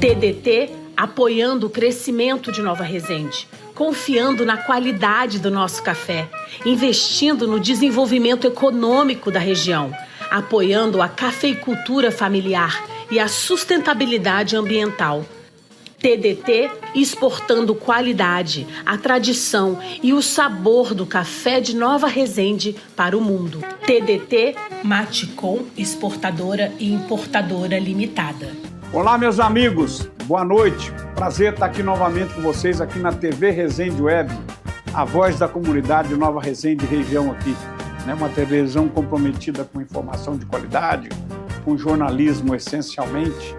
TDT apoiando o crescimento de Nova Resende, confiando na qualidade do nosso café, investindo no desenvolvimento econômico da região, apoiando a cafeicultura familiar e a sustentabilidade ambiental. TDT exportando qualidade, a tradição e o sabor do café de Nova Resende para o mundo. TDT Maticom Exportadora e Importadora Limitada. Olá, meus amigos, boa noite. Prazer estar aqui novamente com vocês aqui na TV Resende Web, a voz da comunidade de Nova Resende região aqui. Uma televisão comprometida com informação de qualidade, com jornalismo essencialmente,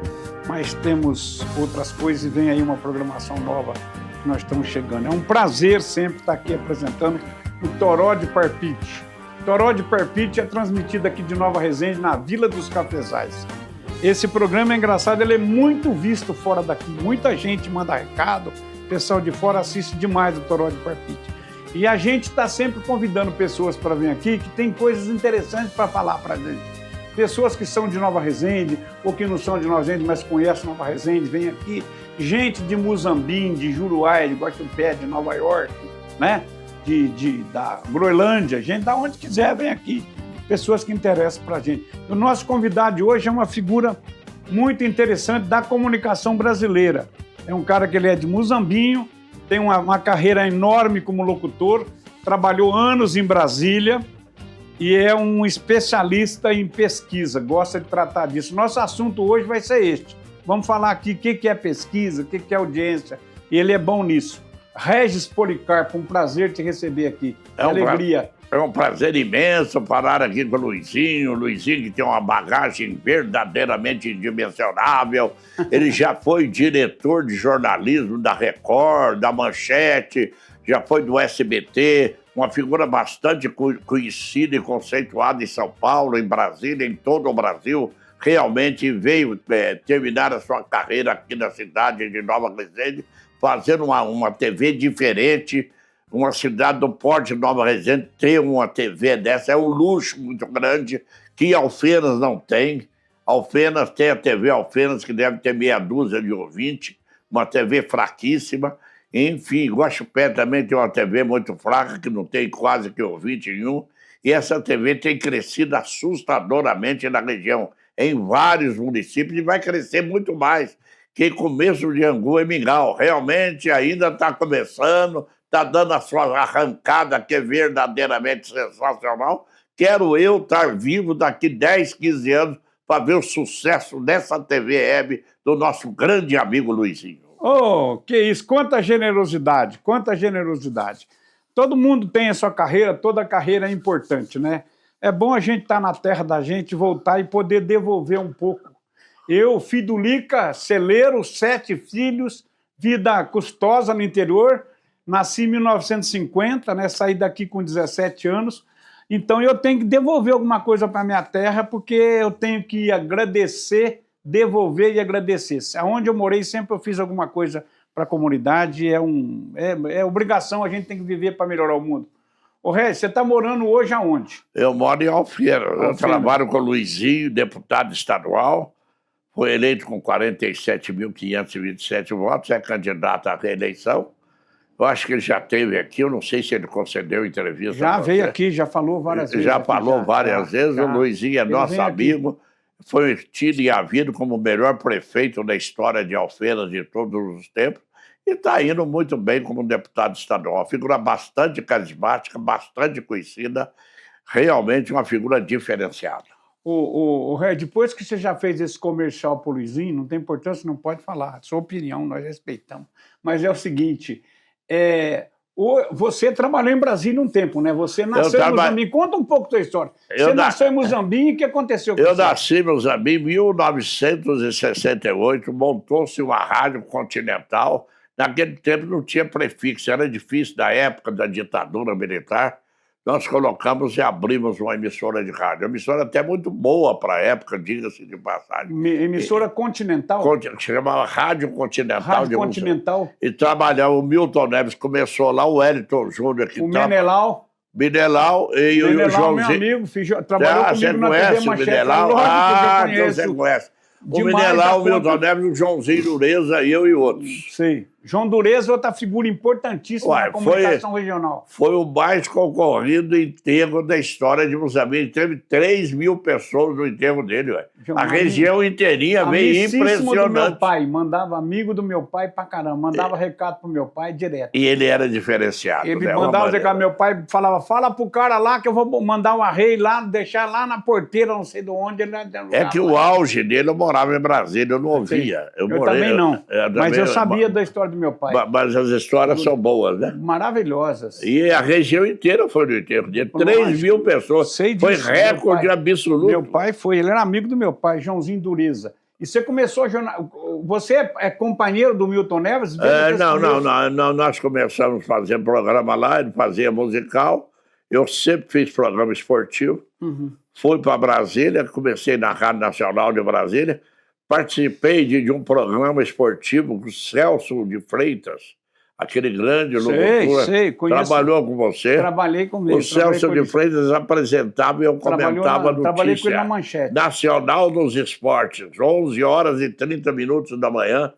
mas temos outras coisas e vem aí uma programação nova que nós estamos chegando. É um prazer sempre estar aqui apresentando o Toró de Parpite. O Toró de Parpite é transmitido aqui de Nova Resende, na Vila dos Cafezais. Esse programa é engraçado, ele é muito visto fora daqui. Muita gente manda recado, o pessoal de fora assiste demais o Toró de Parpite. E a gente está sempre convidando pessoas para vir aqui que tem coisas interessantes para falar para a gente. Pessoas que são de Nova Resende, ou que não são de Nova Resende, mas conhecem Nova Resende, vem aqui. Gente de Muzambinho, de Juruá, de Guaxupé, de Nova York, né? Da Groenlândia, gente da onde quiser vem aqui. Pessoas que interessam para a gente. O nosso convidado de hoje é uma figura muito interessante da comunicação brasileira. É um cara que ele é de Muzambinho, tem uma carreira enorme como locutor, trabalhou anos em Brasília e é um especialista em pesquisa, gosta de tratar disso. Nosso assunto hoje vai ser este. Vamos falar aqui o que é pesquisa, o que é audiência, e ele é bom nisso. Regis Policarpo, um prazer te receber aqui. Alegria. É um prazer imenso falar aqui com o Luizinho que tem uma bagagem verdadeiramente indimensionável. Ele já foi diretor de jornalismo da Record, da Manchete, já foi do SBT, uma figura bastante conhecida e conceituada em São Paulo, em Brasília, em todo o Brasil. Realmente veio terminar a sua carreira aqui na cidade de Nova Resende, fazendo uma TV diferente. Uma cidade do porte de Nova Resende ter uma TV dessa é um luxo muito grande que Alfenas não tem. Alfenas tem a TV Alfenas, que deve ter meia dúzia de ouvintes, uma TV fraquíssima. Enfim, Guaxupé também tem uma TV muito fraca, que não tem quase que ouvinte nenhum. E essa TV tem crescido assustadoramente na região, em vários municípios, e vai crescer muito mais que começo de Angu e Mingau. Realmente ainda está começando, está dando a sua arrancada, que é verdadeiramente sensacional. Quero eu estar vivo daqui 10, 15 anos para ver o sucesso dessa TV Web do nosso grande amigo Luizinho. Oh, que isso, quanta generosidade, quanta generosidade. Todo mundo tem a sua carreira, toda carreira é importante, né? É bom a gente estar na terra da gente, voltar e poder devolver um pouco. Eu, Fidulica, celeiro, 7 filhos, vida custosa no interior. Nasci em 1950, né? Saí daqui com 17 anos, então eu tenho que devolver alguma coisa para a minha terra, porque eu tenho que agradecer, devolver e agradecer. Aonde eu morei, sempre eu fiz alguma coisa para a comunidade, é obrigação, a gente tem que viver para melhorar o mundo. Ô, Regis, você está morando hoje aonde? Eu moro em Alfeira. Eu trabalho com o Luizinho, deputado estadual, foi eleito com 47.527 votos, é candidato à reeleição. Eu acho que ele já esteve aqui, eu não sei se ele concedeu entrevista. Já veio aqui, já falou várias vezes. Já falou várias vezes, o Luizinho é nosso amigo, foi tido e havido como o melhor prefeito da história de Alfenas de todos os tempos, e está indo muito bem como deputado estadual. Uma figura bastante carismática, bastante conhecida, realmente uma figura diferenciada. Ré, depois que você já fez esse comercial para o Luizinho, não tem importância, não pode falar, sua opinião, nós respeitamos. Mas é o seguinte... Você trabalhou em Brasília um tempo, né? Você nasceu em Muzambinho. Conta um pouco da sua história. Você nasceu em Muzambinho, o que aconteceu com você? Eu nasci em Muzambinho em 1968, montou-se uma rádio continental. Naquele tempo não tinha prefixo, era difícil, na época da ditadura militar. Nós colocamos e abrimos uma emissora de rádio. Uma emissora até muito boa para a época, diga-se de passagem. Emissora continental? Chamava Rádio Continental. Rádio Continental. E trabalhava, o Milton Neves começou lá, o Wellington Júnior. O Menelau. Menelau e o Joãozinho. Meu amigo, trabalhou comigo na TV Manchete. Menelau? Ah, então você conhece. O Menelau, o Milton Neves, o Joãozinho Dureza, eu e outros. Sei. João Dureza, outra figura importantíssima na comunicação regional. Foi o mais concorrido enterro da história de Moçambique. Teve 3 mil pessoas no enterro dele. Ué. A região inteirinha veio impressionante. Do meu pai, mandava amigo do meu pai pra caramba, mandava recado pro meu pai direto. E ele era diferenciado. Ele mandava recado, meu pai falava, fala pro cara lá que eu vou mandar um arreio lá, deixar lá na porteira, não sei de onde. É que o auge dele, eu morava em Brasília, eu não ouvia. Eu também não, mas eu sabia da história do meu pai. Mas as histórias são boas, né? Maravilhosas. E a região inteira foi no enterro dele. 3 mil pessoas. Foi recorde absoluto. Meu pai foi, ele era amigo do meu pai, Joãozinho Dureza. E você começou a jornal. Você é companheiro do Milton Neves? Não, nós começamos a fazer programa lá, ele fazia musical. Eu sempre fiz programa esportivo. Fui para Brasília, comecei na Rádio Nacional de Brasília. Participei de um programa esportivo com o Celso de Freitas, aquele grande locutor. Sei, conheço. Trabalhou com você? Trabalhei com ele. O Celso de Freitas apresentava e eu comentava notícia. Trabalhei com ele na Manchete. Nacional dos Esportes, 11 horas e 30 minutos da manhã.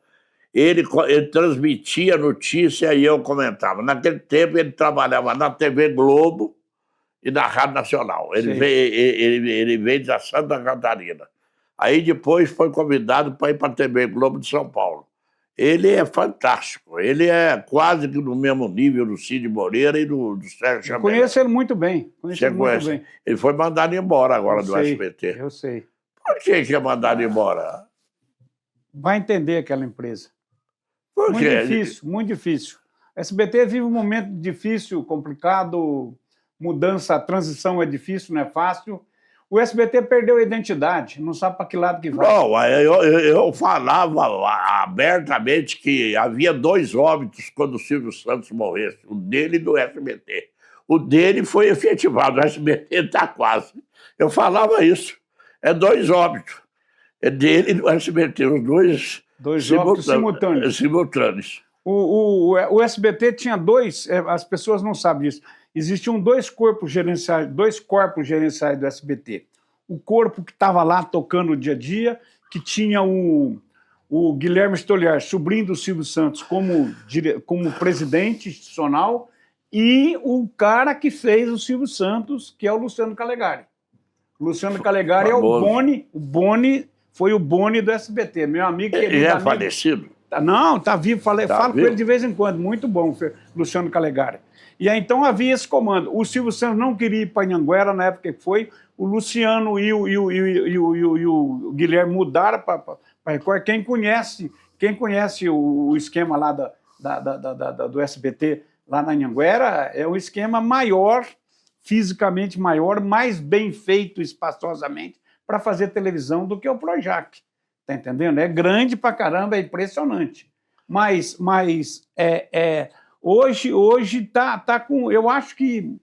Ele transmitia notícia e eu comentava. Naquele tempo ele trabalhava na TV Globo e na Rádio Nacional. Ele veio da Santa Catarina. Aí depois foi convidado para ir para a TV Globo de São Paulo. Ele é fantástico, ele é quase que no mesmo nível do Cid Moreira e do Sérgio Chambé. Conheço ele muito bem. Ele foi mandado embora agora do SBT. Eu sei. Por que é mandado embora? Vai entender aquela empresa. Por quê? Muito difícil, muito difícil. A SBT vive um momento difícil, complicado, mudança, a transição é difícil, não é fácil. O SBT perdeu a identidade, não sabe para que lado que vai. Não, eu falava abertamente que havia 2 óbitos quando o Silvio Santos morresse, o dele e do SBT. O dele foi efetivado, o SBT está quase. Eu falava isso, é 2 óbitos. É dele e do SBT, os dois óbitos simultâneos. O SBT tinha 2, as pessoas não sabem disso. Existiam 2 corpos gerenciais do SBT. O corpo que estava lá tocando o dia a dia, que tinha o Guilherme Stoliar, sobrinho do Silvio Santos, como presidente institucional, e o cara que fez o Silvio Santos, que é o Luciano Calegari. O Luciano Calegari é o Boni, foi o Boni do SBT, meu amigo. Ele é falecido? Não, está vivo, falo com ele de vez em quando, muito bom, Luciano Calegari. E aí, então havia esse comando. O Silvio Santos não queria ir para Anhanguera na época que foi, o Luciano e o Guilherme mudaram para Record. Quem conhece o esquema lá do SBT lá na Anhanguera, é um esquema maior, fisicamente maior, mais bem feito espaçosamente para fazer televisão do que o Projac. Tá entendendo? É grande pra caramba, é impressionante. Mas hoje tá com... Eu acho que,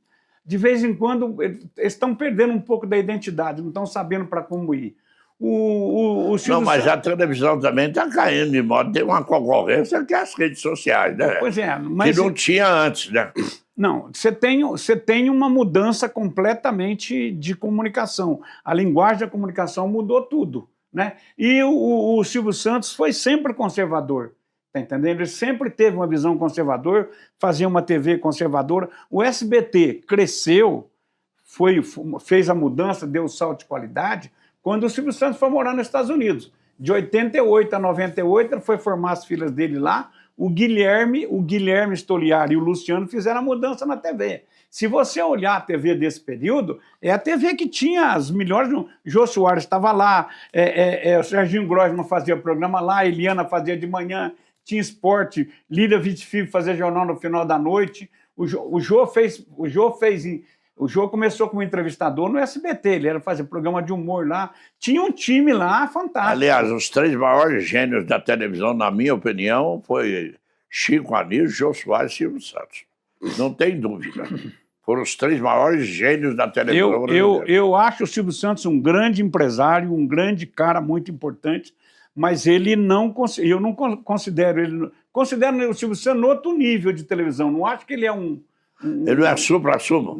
de vez em quando, eles estão perdendo um pouco da identidade, não estão sabendo para como ir. Não, mas a televisão também está caindo, de modo tem uma concorrência que é as redes sociais, né? Pois é, mas... Que não tinha antes, né? Não, você tem uma mudança completamente de comunicação. A linguagem da comunicação mudou tudo, né? E o Silvio Santos foi sempre conservador, tá entendendo? Ele sempre teve uma visão conservadora, fazia uma TV conservadora. O SBT cresceu, fez a mudança, deu um salto de qualidade, quando o Silvio Santos foi morar nos Estados Unidos. De 88 a 98, ele foi formar as filhas dele lá. O Guilherme Stoliar e o Luciano fizeram a mudança na TV. Se você olhar a TV desse período, é a TV que tinha as melhores... Jô Soares estava lá, o Serginho Grosman fazia programa lá, a Eliana fazia de manhã, tinha esporte, Lídia Vitfigo fazia jornal no final da noite. O Jô começou como entrevistador no SBT, ele era fazer programa de humor lá. Tinha um time lá fantástico. Aliás, os 3 maiores gênios da televisão, na minha opinião, foi Chico Anísio, Jô Soares e Silvio Santos. Não tem dúvida. Foram os 3 maiores gênios da televisão. Eu acho o Silvio Santos um grande empresário, um grande cara muito importante, mas eu não considero ele... Considero o Silvio Santos no outro nível de televisão. Não acho que ele é um Ele não é supra-sumo?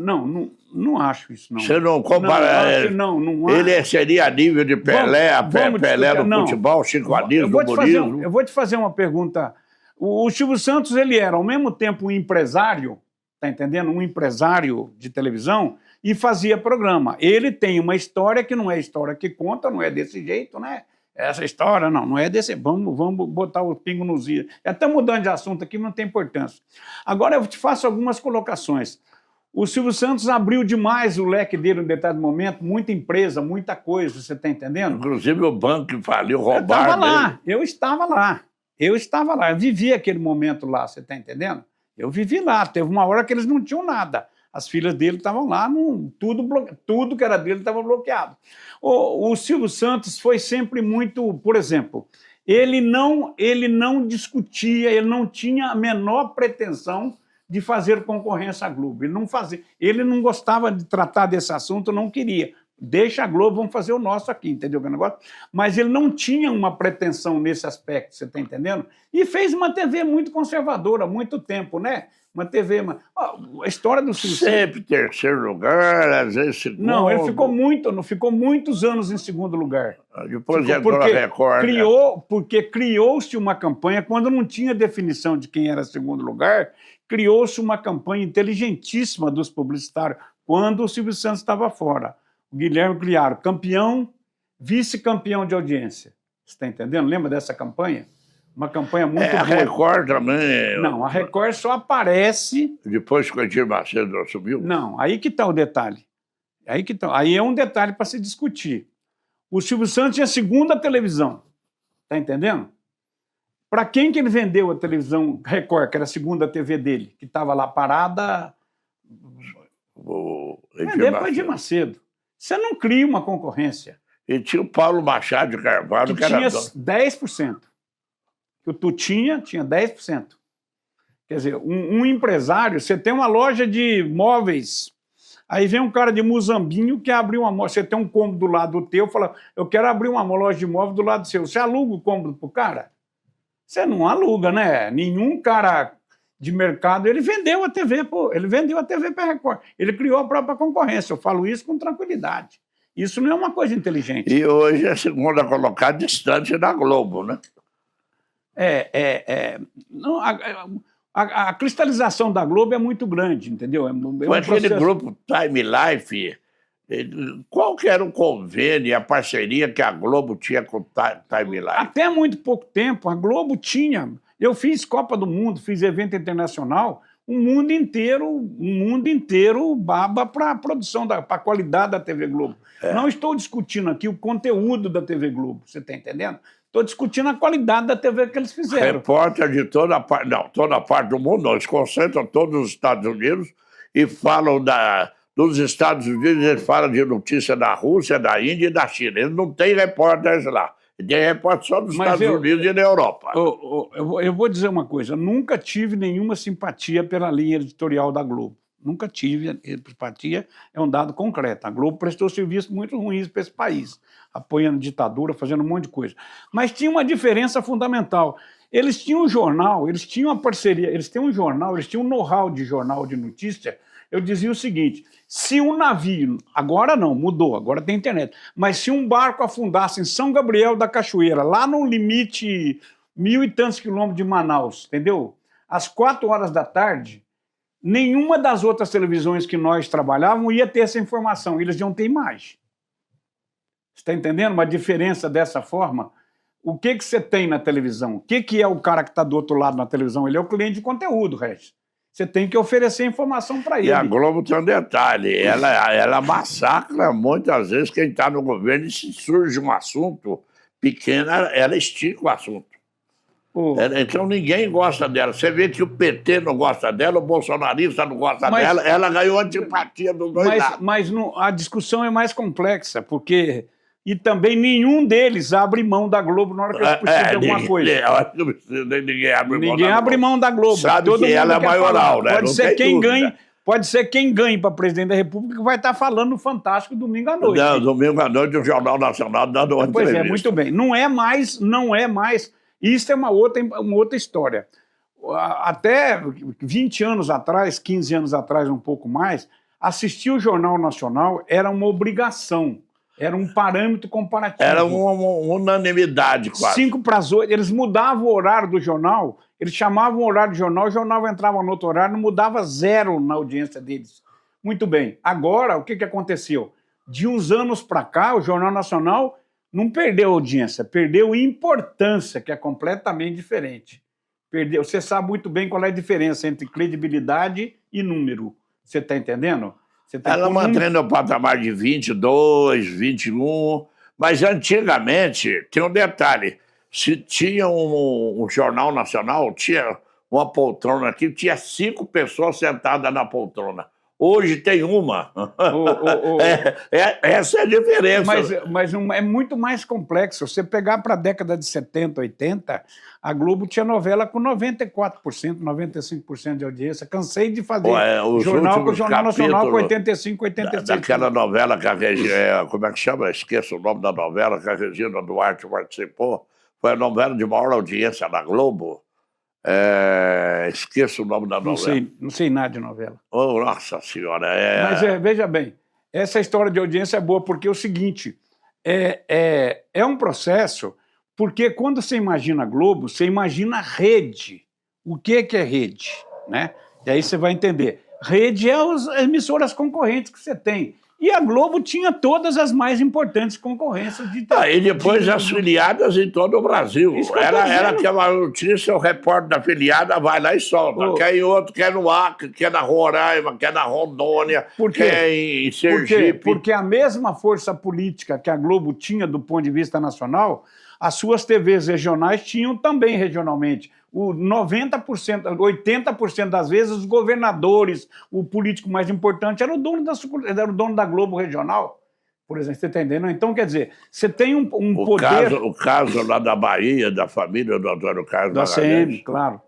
Não acho isso, não. Você não compara... Não ele seria a nível de Pelé, Pelé no futebol, Chico Anísio no humorismo? Eu vou te fazer uma pergunta. O Silvio Santos, ele era, ao mesmo tempo, um empresário, tá entendendo? Um empresário de televisão e fazia programa. Ele tem uma história que não é história que conta, não é desse jeito, né? Essa história, não é desse... Vamos botar o pingo nos is. Até mudando de assunto aqui, não tem importância. Agora eu te faço algumas colocações. O Silvio Santos abriu demais o leque dele em um determinado momento, muita empresa, muita coisa, você está entendendo? Inclusive o banco que faliu, roubaram. Eu estava lá, eu vivi aquele momento lá, você está entendendo? Eu vivi lá, teve uma hora que eles não tinham nada. As filhas dele estavam lá, tudo que era dele estava bloqueado. O Silvio Santos foi sempre muito, por exemplo, ele não discutia, ele não tinha a menor pretensão de fazer concorrência à Globo. Ele não gostava de tratar desse assunto, não queria. Deixa a Globo, vamos fazer o nosso aqui, entendeu o negócio? Mas ele não tinha uma pretensão nesse aspecto, você está entendendo? E fez uma TV muito conservadora há muito tempo, né? Uma TV... A história do Silvio Santos... Sempre terceiro lugar, às vezes segundo... Não, ele ficou muitos anos em segundo lugar. Depois entrou na Record. Porque criou-se uma campanha, quando não tinha definição de quem era segundo lugar, criou-se uma campanha inteligentíssima dos publicitários, quando o Silvio Santos estava fora. O Guilherme Criaro, campeão, vice-campeão de audiência. Você está entendendo? Lembra dessa campanha? Uma campanha muito boa. A Record também... Não, a Record só aparece... Depois que o Edir Macedo assumiu? Não, aí que está o detalhe. Aí é um detalhe para se discutir. O Silvio Santos tinha segunda televisão. Está entendendo? Para quem que ele vendeu a televisão Record, que era a segunda TV dele, que estava lá parada? Vendeu para o Edir Macedo. Você não cria uma concorrência. E tinha o Paulo Machado de Carvalho, que era... tinha 10%. Que o Tu tinha 10%. Quer dizer, um empresário, você tem uma loja de móveis, aí vem um cara de Muzambinho que abre uma loja, você tem um cômodo do lado do teu, fala, eu quero abrir uma loja de móveis do lado do seu. Você aluga o cômodo pro cara? Você não aluga, né? Nenhum cara de mercado, ele vendeu a TV, para a Record. Ele criou a própria concorrência. Eu falo isso com tranquilidade. Isso não é uma coisa inteligente. E hoje é a segunda colocada distante da Globo, né? Não, a cristalização da Globo é muito grande, entendeu? Aquele grupo Time Life, qual que era o convênio, a parceria que a Globo tinha com o Time Life? Até muito pouco tempo, a Globo tinha... Eu fiz Copa do Mundo, fiz evento internacional, o mundo inteiro baba para a produção, para a qualidade da TV Globo. Não estou discutindo aqui o conteúdo da TV Globo, você está entendendo? Estou discutindo a qualidade da TV que eles fizeram. Repórter de toda parte do mundo, eles concentram todos os Estados Unidos e falam dos Estados Unidos, eles falam de notícia da Rússia, da Índia e da China. Eles não têm repórteres lá. Tem repórter só dos Estados Unidos e da Europa. Eu vou dizer uma coisa, eu nunca tive nenhuma simpatia pela linha editorial da Globo. Nunca tive simpatia, é um dado concreto. A Globo prestou serviços muito ruins para esse país, apoiando ditadura, fazendo um monte de coisa. Mas tinha uma diferença fundamental. Eles tinham um jornal, eles tinham uma parceria, eles tinham um jornal, eles tinham um know-how de jornal de notícia. Eu dizia o seguinte, se um navio, agora não, mudou, agora tem internet, mas se um barco afundasse em São Gabriel da Cachoeira, lá no limite 1.000 e tantos quilômetros de Manaus, entendeu? Às 4 horas da tarde, nenhuma das outras televisões que nós trabalhávamos ia ter essa informação, eles iam ter imagem. Você está entendendo uma diferença dessa forma? O que você tem na televisão? O que é o cara que está do outro lado na televisão? Ele é o cliente de conteúdo, Regis. Você tem que oferecer informação para ele. E a Globo tem um detalhe, ela massacra muitas vezes quem está no governo e se surge um assunto pequeno, ela estica o assunto. Então ninguém gosta dela. Você vê que o PT não gosta dela, o bolsonarista não gosta dela, ela ganhou antipatia dos dois lados. Mas a discussão é mais complexa, porque... E também nenhum deles abre mão da Globo na hora que eles precisam de alguma coisa. Ninguém abre mão da Globo. Sabe todo que ela é maioral, né? Pode ser quem ganhe para presidente da República que vai estar falando no Fantástico domingo à noite. Não, domingo à noite o Jornal Nacional dando uma entrevista. Pois é, muito bem. Não é mais. Isso é uma outra história. até 20 anos atrás, 15 anos atrás, um pouco mais, assistir o Jornal Nacional era uma obrigação, era um parâmetro comparativo. Era uma unanimidade, quase. 5 para as 8, eles mudavam o horário do jornal, eles chamavam o horário do jornal, o jornal entrava no outro horário, não mudava zero na audiência deles. Muito bem. Agora, o que aconteceu? De uns anos para cá, o Jornal Nacional não perdeu audiência, perdeu importância, que é completamente diferente. Perdeu. Você sabe muito bem qual é a diferença entre credibilidade e número. Você está entendendo? Ela mantém no patamar de 22, 21, mas antigamente, tem um detalhe, se tinha um jornal nacional, tinha uma poltrona aqui, tinha 5 pessoas sentadas na poltrona. Hoje tem uma. Essa é a diferença. Mas é muito mais complexo. Você pegar para a década de 70, 80, a Globo tinha novela com 94%, 95% de audiência. Cansei de fazer jornal com o Jornal Nacional com 85%, 86%. Daquela novela que a Regina... Como é que chama? Esqueço o nome da novela que a Regina Duarte participou. Foi a novela de maior audiência na Globo. Esqueço o nome da novela. Não sei nada de novela. Oh, nossa Senhora. Mas veja bem, essa história de audiência é boa, porque é o seguinte, é um processo, porque quando você imagina Globo, você imagina rede. O que é rede? Né? E aí você vai entender. Rede é as emissoras concorrentes que você tem. E a Globo tinha todas as mais importantes concorrências de... E depois as filiadas em todo o Brasil. Ela quer uma notícia, o repórter da filiada vai lá e solta. Quer em outro, quer no Acre, quer na Roraima, quer na Rondônia, quer em Sergipe. Porque a mesma força política que a Globo tinha do ponto de vista nacional, as suas TVs regionais tinham também regionalmente. O 90%, 80% das vezes, os governadores, o político mais importante, era o dono da Globo regional, por exemplo, você está entendendo? Então, quer dizer, você tem um poder... O caso lá da Bahia, da família do Antônio Carlos da CM, claro.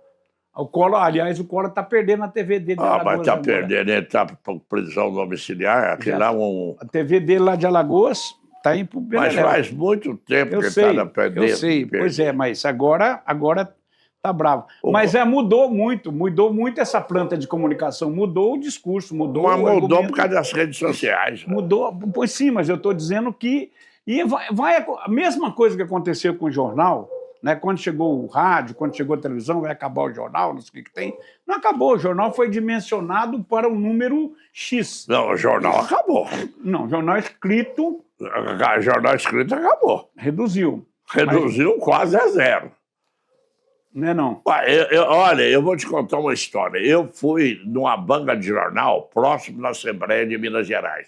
O Collor, aliás, o Collor está perdendo a TV dele de Alagoas. Mas está perdendo, ele está por prisão domiciliar, aquele lá A TV dele lá de Alagoas... Tá em mas faz muito tempo que ele está na perdendo. Eu sei, pois é, mas agora tá bravo. Mas mudou muito essa planta de comunicação, mudou o discurso, mudou mas mudou por causa das redes sociais. Mudou, pois sim, mas eu estou dizendo que... E vai a mesma coisa que aconteceu com o jornal, né? Quando chegou o rádio, quando chegou a televisão, vai acabar o jornal, não sei o que tem. Não acabou, o jornal foi dimensionado para um número X. Não, o jornal acabou. Não, o jornal escrito... O jornal escrito acabou. Reduziu. Quase a zero. Não é não? Olha, eu vou te contar uma história. Eu fui numa banca de jornal próximo da Assembleia de Minas Gerais.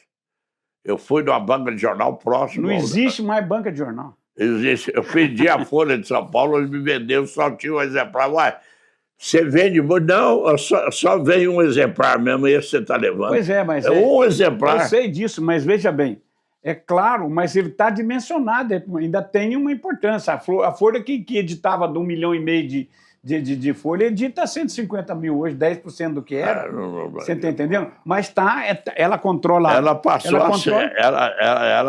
Eu fui numa banca de jornal próximo... Não existe mais banca de jornal. Existe. Eu pedi a Folha de São Paulo, eles me venderam, só tinha um exemplar. Ué, você vende muito? Não, só vem um exemplar mesmo, esse você está levando. Pois é, mas... um exemplar. Eu sei disso, mas veja bem, é claro, mas ele está dimensionado, ainda tem uma importância. A Folha que editava de 1,5 milhão de folha, edita 150 mil hoje, 10% do que era. Você está entendendo? Mas ela controla... Ela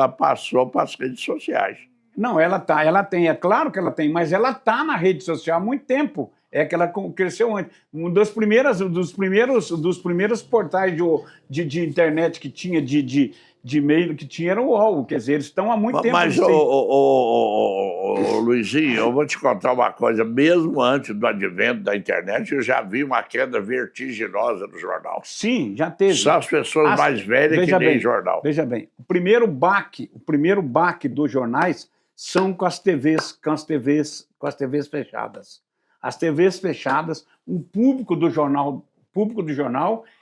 passou para as redes sociais. Não, ela tem, é claro que ela tem, mas ela está na rede social há muito tempo. É que ela cresceu antes. Um dos primeiros portais de internet que tinha, de e-mail que tinha, era o UOL. Quer dizer, eles estão há muito tempo... Mas, Luizinho, eu vou te contar uma coisa. Mesmo antes do advento da internet, eu já vi uma queda vertiginosa no jornal. Sim, já teve. Só as pessoas mais velhas que nem jornal. Veja bem, o primeiro baque dos jornais são com as TVs fechadas. As TVs fechadas, o público do jornal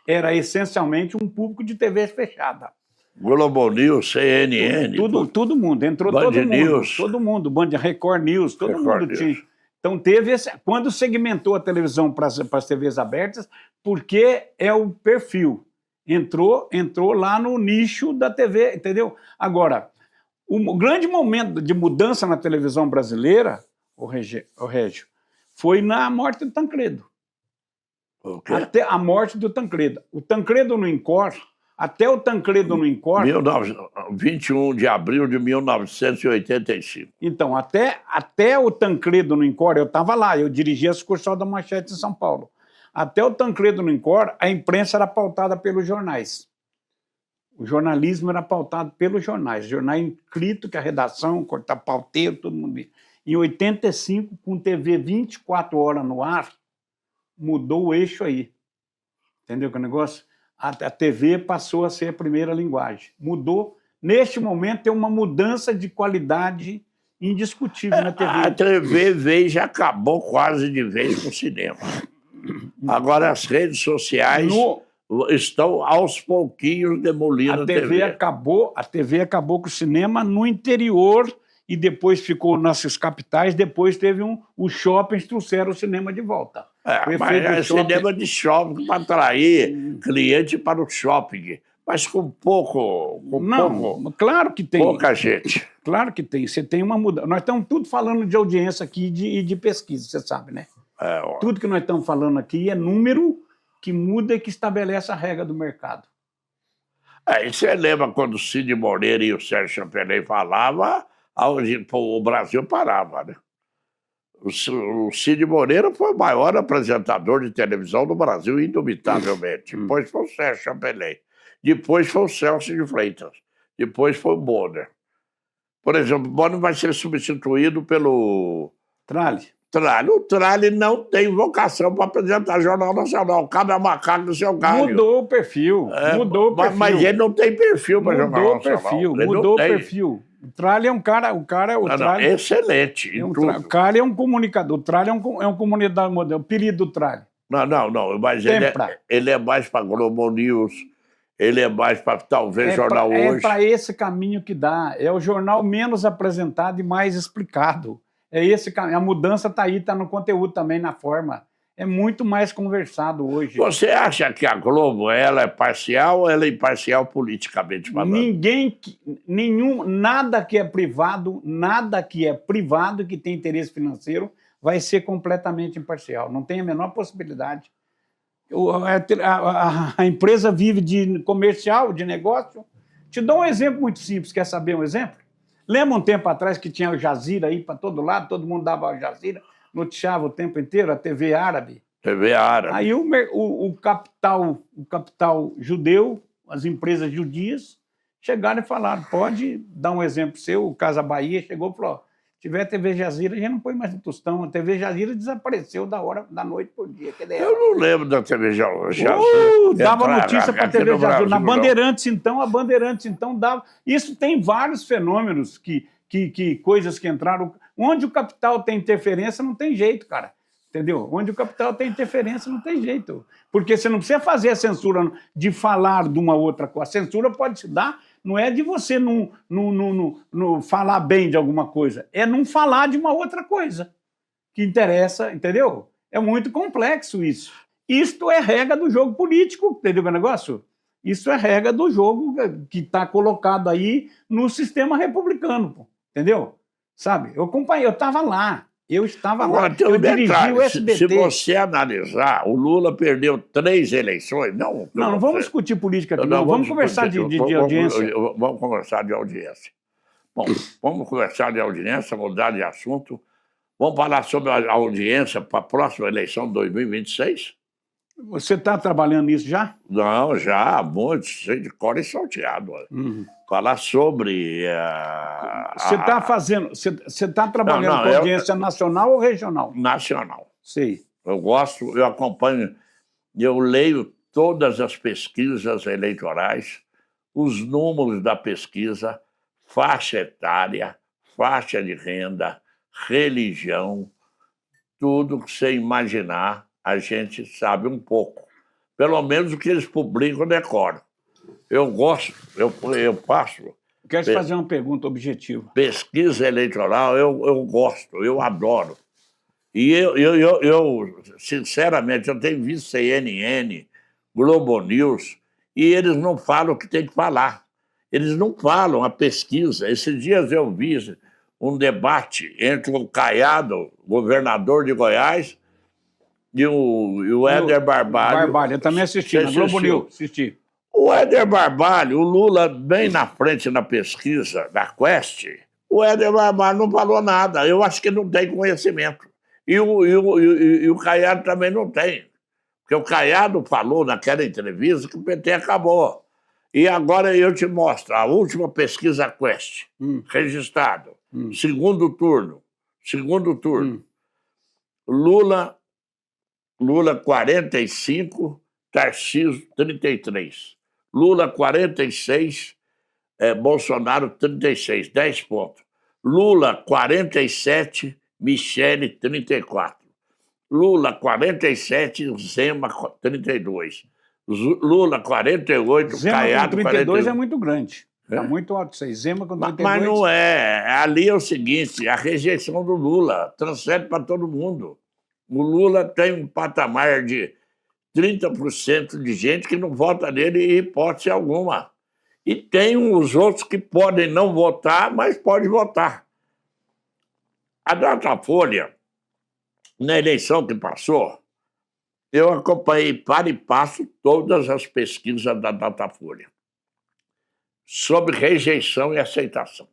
era essencialmente um público de TV fechada. Globo News, CNN... Todo mundo, entrou Band todo mundo. News. Todo mundo, Record News, todo mundo tinha. Então teve quando segmentou a televisão para as TVs abertas, porque é o perfil. Entrou lá no nicho da TV, entendeu? Agora, o grande momento de mudança na televisão brasileira, o Régio, foi na morte do Tancredo. Até a morte do Tancredo. O Tancredo no Incor, Até o Tancredo no Incor... 21 de abril de 1985. Então, até o Tancredo no Incor, eu estava lá, eu dirigia a sucursal da Manchete em São Paulo. Até o Tancredo no Incor, a imprensa era pautada pelos jornais. O jornalismo era pautado pelos jornais. Jornal escrito, que a redação, cortar pauteiro, todo mundo via. Em 85, com TV 24 horas no ar, mudou o eixo aí. Entendeu que o negócio? A TV passou a ser a primeira linguagem. Mudou. Neste momento, tem uma mudança de qualidade indiscutível na TV. A TV veio e já acabou quase de vez com o cinema. Agora as redes sociais estão aos pouquinhos demolindo a TV. A TV acabou com o cinema no interior e depois ficou nas capitais, depois teve os shoppings trouxeram o cinema de volta. Mas é cinema de shopping para atrair cliente para o shopping, mas com pouco... Claro que tem. Pouca gente. Claro que tem. Você tem uma mudança. Nós estamos tudo falando de audiência aqui e de pesquisa, você sabe, né? Tudo que nós estamos falando aqui é número que muda e que estabelece a regra do mercado. E você lembra quando o Cid Moreira e o Sérgio Chapelin falavam, o Brasil parava, né? O Cid Moreira foi o maior apresentador de televisão do Brasil, indubitavelmente. Depois foi o Sérgio Chapelin. Depois foi o Celso de Freitas. Depois foi o Bonner. Por exemplo, o Bonner vai ser substituído pelo... Tralli. O Tralli não tem vocação para apresentar Jornal Nacional. Cada macaco do seu galho. Mudou o perfil. Mudou o perfil. Mas ele não tem perfil para Jornal Nacional. Mudou o perfil. O Tralli é um cara... excelente. O cara é um comunicador. O Tralli é um comunicador moderno. O apelido do Tralli. Não. Mas ele é mais para Globo News. Ele é mais para, talvez, Jornal Hoje. É para esse caminho que dá. É o jornal menos apresentado e mais explicado. É esse caminho. A mudança está aí, está no conteúdo também, na forma. É muito mais conversado hoje. Você acha que a Globo ela é parcial ou ela é imparcial politicamente falando? Nada que é privado que tem interesse financeiro vai ser completamente imparcial. Não tem a menor possibilidade. A empresa vive de comercial, de negócio. Te dou um exemplo muito simples. Quer saber um exemplo? Lembra um tempo atrás que tinha o Jazira aí para todo lado, todo mundo dava o Jazira, noticiava o tempo inteiro, a TV árabe. TV árabe. Aí o capital judeu, as empresas judias, chegaram e falaram, pode dar um exemplo seu, o Casa Bahia chegou e falou, se tiver TV Jazira, a gente não põe mais no tostão. A TV Jazira desapareceu da noite por dia. Eu não lembro da TV Jazira. Dava notícia para a TV Jazira. Na Bandeirantes, então, a Bandeirantes, então, dava... Isso tem vários fenômenos, coisas que entraram... Onde o capital tem interferência, não tem jeito, cara. Entendeu? Onde o capital tem interferência, não tem jeito. Porque você não precisa fazer a censura de falar de uma outra coisa. A censura pode se dar... Não é de você não falar bem de alguma coisa, é não falar de uma outra coisa que interessa, entendeu? É muito complexo isso. Isto é regra do jogo político, entendeu o negócio? Isso é regra do jogo que está colocado aí no sistema republicano, pô, entendeu? Sabe? Eu estava lá. Eu estava lá, eu dirigi o SBT. Se você analisar, o Lula perdeu 3 eleições. Não vamos discutir política aqui, não. Vamos conversar de audiência. Vamos conversar de audiência. Bom, vamos conversar de audiência, mudar de assunto. Vamos falar sobre a audiência para a próxima eleição de 2026? Você está trabalhando nisso já? Não, já, muito, sei de cor e salteado. Falar sobre... Você está fazendo... Você está trabalhando com audiência nacional ou regional? Nacional. Sei. Eu gosto, eu acompanho, eu leio todas as pesquisas eleitorais, os números da pesquisa, faixa etária, faixa de renda, religião, tudo que você imaginar, a gente sabe um pouco. Pelo menos o que eles publicam, eu decoro. Eu gosto, eu faço. Quero te fazer uma pergunta objetiva. Pesquisa eleitoral, eu gosto, eu adoro. E eu, sinceramente, eu tenho visto CNN, Globo News, e eles não falam o que tem que falar. Eles não falam a pesquisa. Esses dias eu vi um debate entre o Caiado, governador de Goiás, e o Éder Barbalho. Eu também assisti, na Globo News, assisti. O Éder Barbalho, o Lula bem na frente na pesquisa da Quest, o Éder Barbalho não falou nada. Eu acho que não tem conhecimento. E o Caiado também não tem. Porque o Caiado falou naquela entrevista que o PT acabou. E agora eu te mostro a última pesquisa Quest, registrado. Segundo turno. Lula 45, Tarcísio 33. Lula 46, Bolsonaro 36, 10 pontos. Lula 47, Michele 34. Lula 47, Zema 32. Lula 48, Zema Caiado com 32 41. é muito grande. Está muito alto isso aí. Zema com 32. Mas não é. Ali é o seguinte, a rejeição do Lula transfere para todo mundo. O Lula tem um patamar de 30% de gente que não vota nele em hipótese alguma. E tem os outros que podem não votar, mas podem votar. A Datafolha, na eleição que passou, eu acompanhei para e passo todas as pesquisas da Datafolha sobre rejeição e aceitação.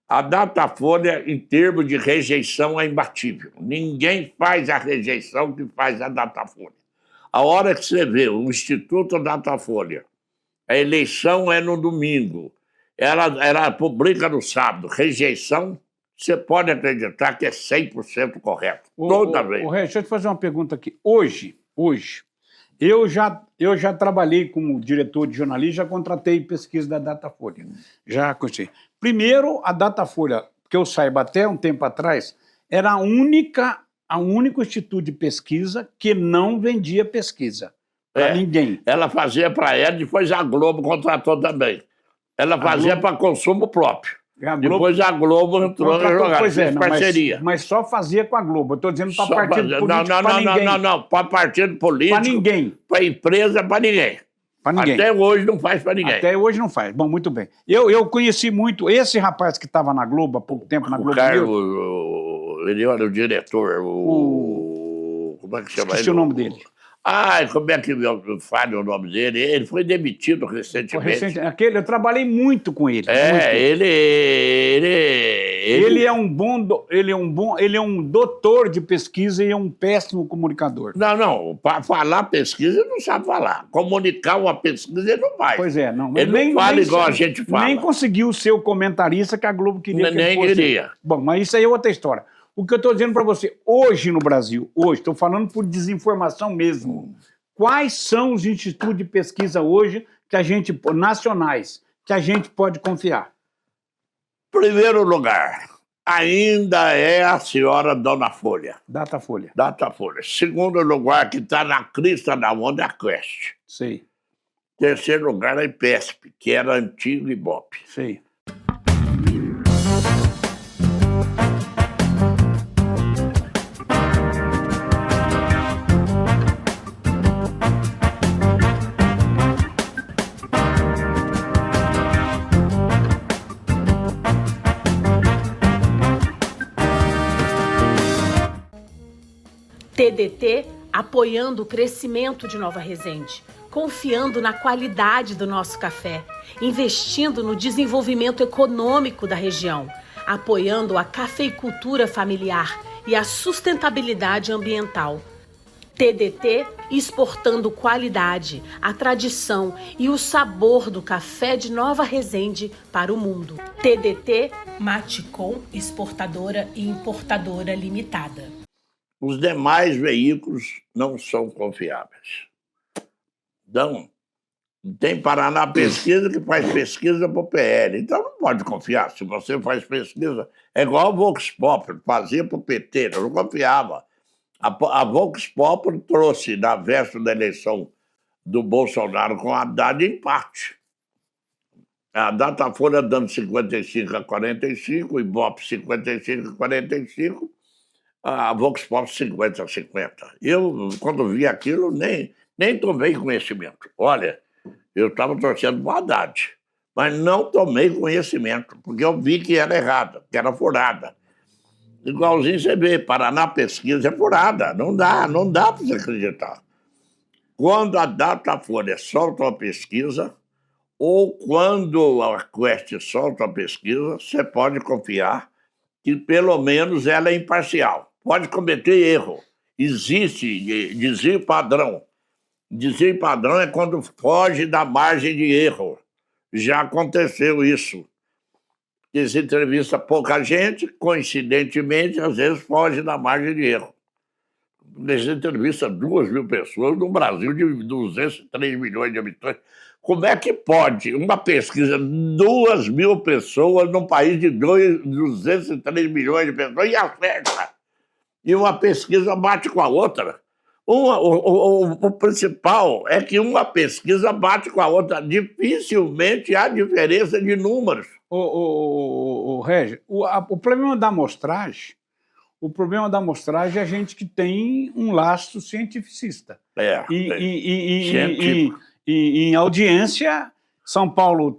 A Datafolha, em termos de rejeição, é imbatível. Ninguém faz a rejeição que faz a Datafolha. A hora que você vê o Instituto Datafolha, a eleição é no domingo, ela publica no sábado, rejeição, você pode acreditar que é 100% correto, toda vez. Deixa eu te fazer uma pergunta aqui. Hoje, eu já trabalhei como diretor de jornalismo, já contratei pesquisa da Datafolha. Já conheci. Primeiro, a Datafolha, que eu saiba até um tempo atrás, era a único instituto de pesquisa que não vendia pesquisa para ninguém. Ela fazia para ela, depois a Globo contratou também. Ela fazia para consumo próprio. Depois a Globo entrou na jogada, fez parceria. Mas só fazia com a Globo. Eu estou dizendo para partido político, para ninguém. Não. Para partido político. Para ninguém. Para empresa, para ninguém. Até hoje não faz para ninguém. Até hoje não faz. Bom, muito bem. Eu conheci muito esse rapaz que estava na Globo há pouco tempo, na Globo. Ele era o diretor. Como é que chama ele? Esqueci o nome dele. Como é que eu falo o nome dele? Ele foi demitido recentemente. Eu trabalhei muito com ele. Ele é um doutor de pesquisa e é um péssimo comunicador. Não. Para falar pesquisa, ele não sabe falar. Comunicar uma pesquisa, ele não faz. Pois é, não. Ele não fala igual a gente fala. Nem conseguiu ser o comentarista que a Globo queria que ele fosse. Nem queria. Bom, mas isso aí é outra história. O que eu estou dizendo para você, hoje no Brasil, estou falando por desinformação mesmo, quais são os institutos de pesquisa hoje nacionais que a gente pode confiar? Primeiro lugar, ainda é a senhora Dona Folha. Datafolha. Segundo lugar, que está na crista da onda, é a Quest. Sei. Terceiro lugar, a IPESP, que era antigo Ibope. Sei. TDT apoiando o crescimento de Nova Resende, confiando na qualidade do nosso café, investindo no desenvolvimento econômico da região, apoiando a cafeicultura familiar e a sustentabilidade ambiental. TDT exportando qualidade, a tradição e o sabor do café de Nova Resende para o mundo. TDT Maticom, exportadora e importadora limitada. Os demais veículos não são confiáveis. Então, tem Paraná Pesquisa que faz pesquisa para o PL. Então não pode confiar. Se você faz pesquisa, é igual a Vox Populi, fazia para o PT, eu não confiava. A Vox Populi trouxe, na véspera da eleição do Bolsonaro com a Haddad, empate. A Datafolha dando 55-45, o Ibope 55-45, a Vox Populi 50-50. Eu, quando vi aquilo, nem tomei conhecimento. Olha, eu estava torcendo para o Haddad, mas não tomei conhecimento, porque eu vi que era errada, que era furada. Igualzinho você vê, Paraná Pesquisa é furada, não dá para você acreditar. Quando a Datafolha solta uma pesquisa, ou quando a Quest solta uma pesquisa, você pode confiar que pelo menos ela é imparcial. Pode cometer erro. Existe desvio padrão. Desvio padrão é quando foge da margem de erro. Já aconteceu isso. Eles entrevistam pouca gente, coincidentemente, às vezes foge da margem de erro. Eles entrevistam 2.000 pessoas num Brasil de 203 milhões de habitantes. Como é que pode uma pesquisa, 2.000 pessoas num país de 203 milhões de pessoas e acerta? E uma pesquisa bate com a outra. O principal é que uma pesquisa bate com a outra. Dificilmente há diferença de números. Régis, o problema da amostragem, é a gente que tem um lastro cientificista. Científico. E em audiência, São Paulo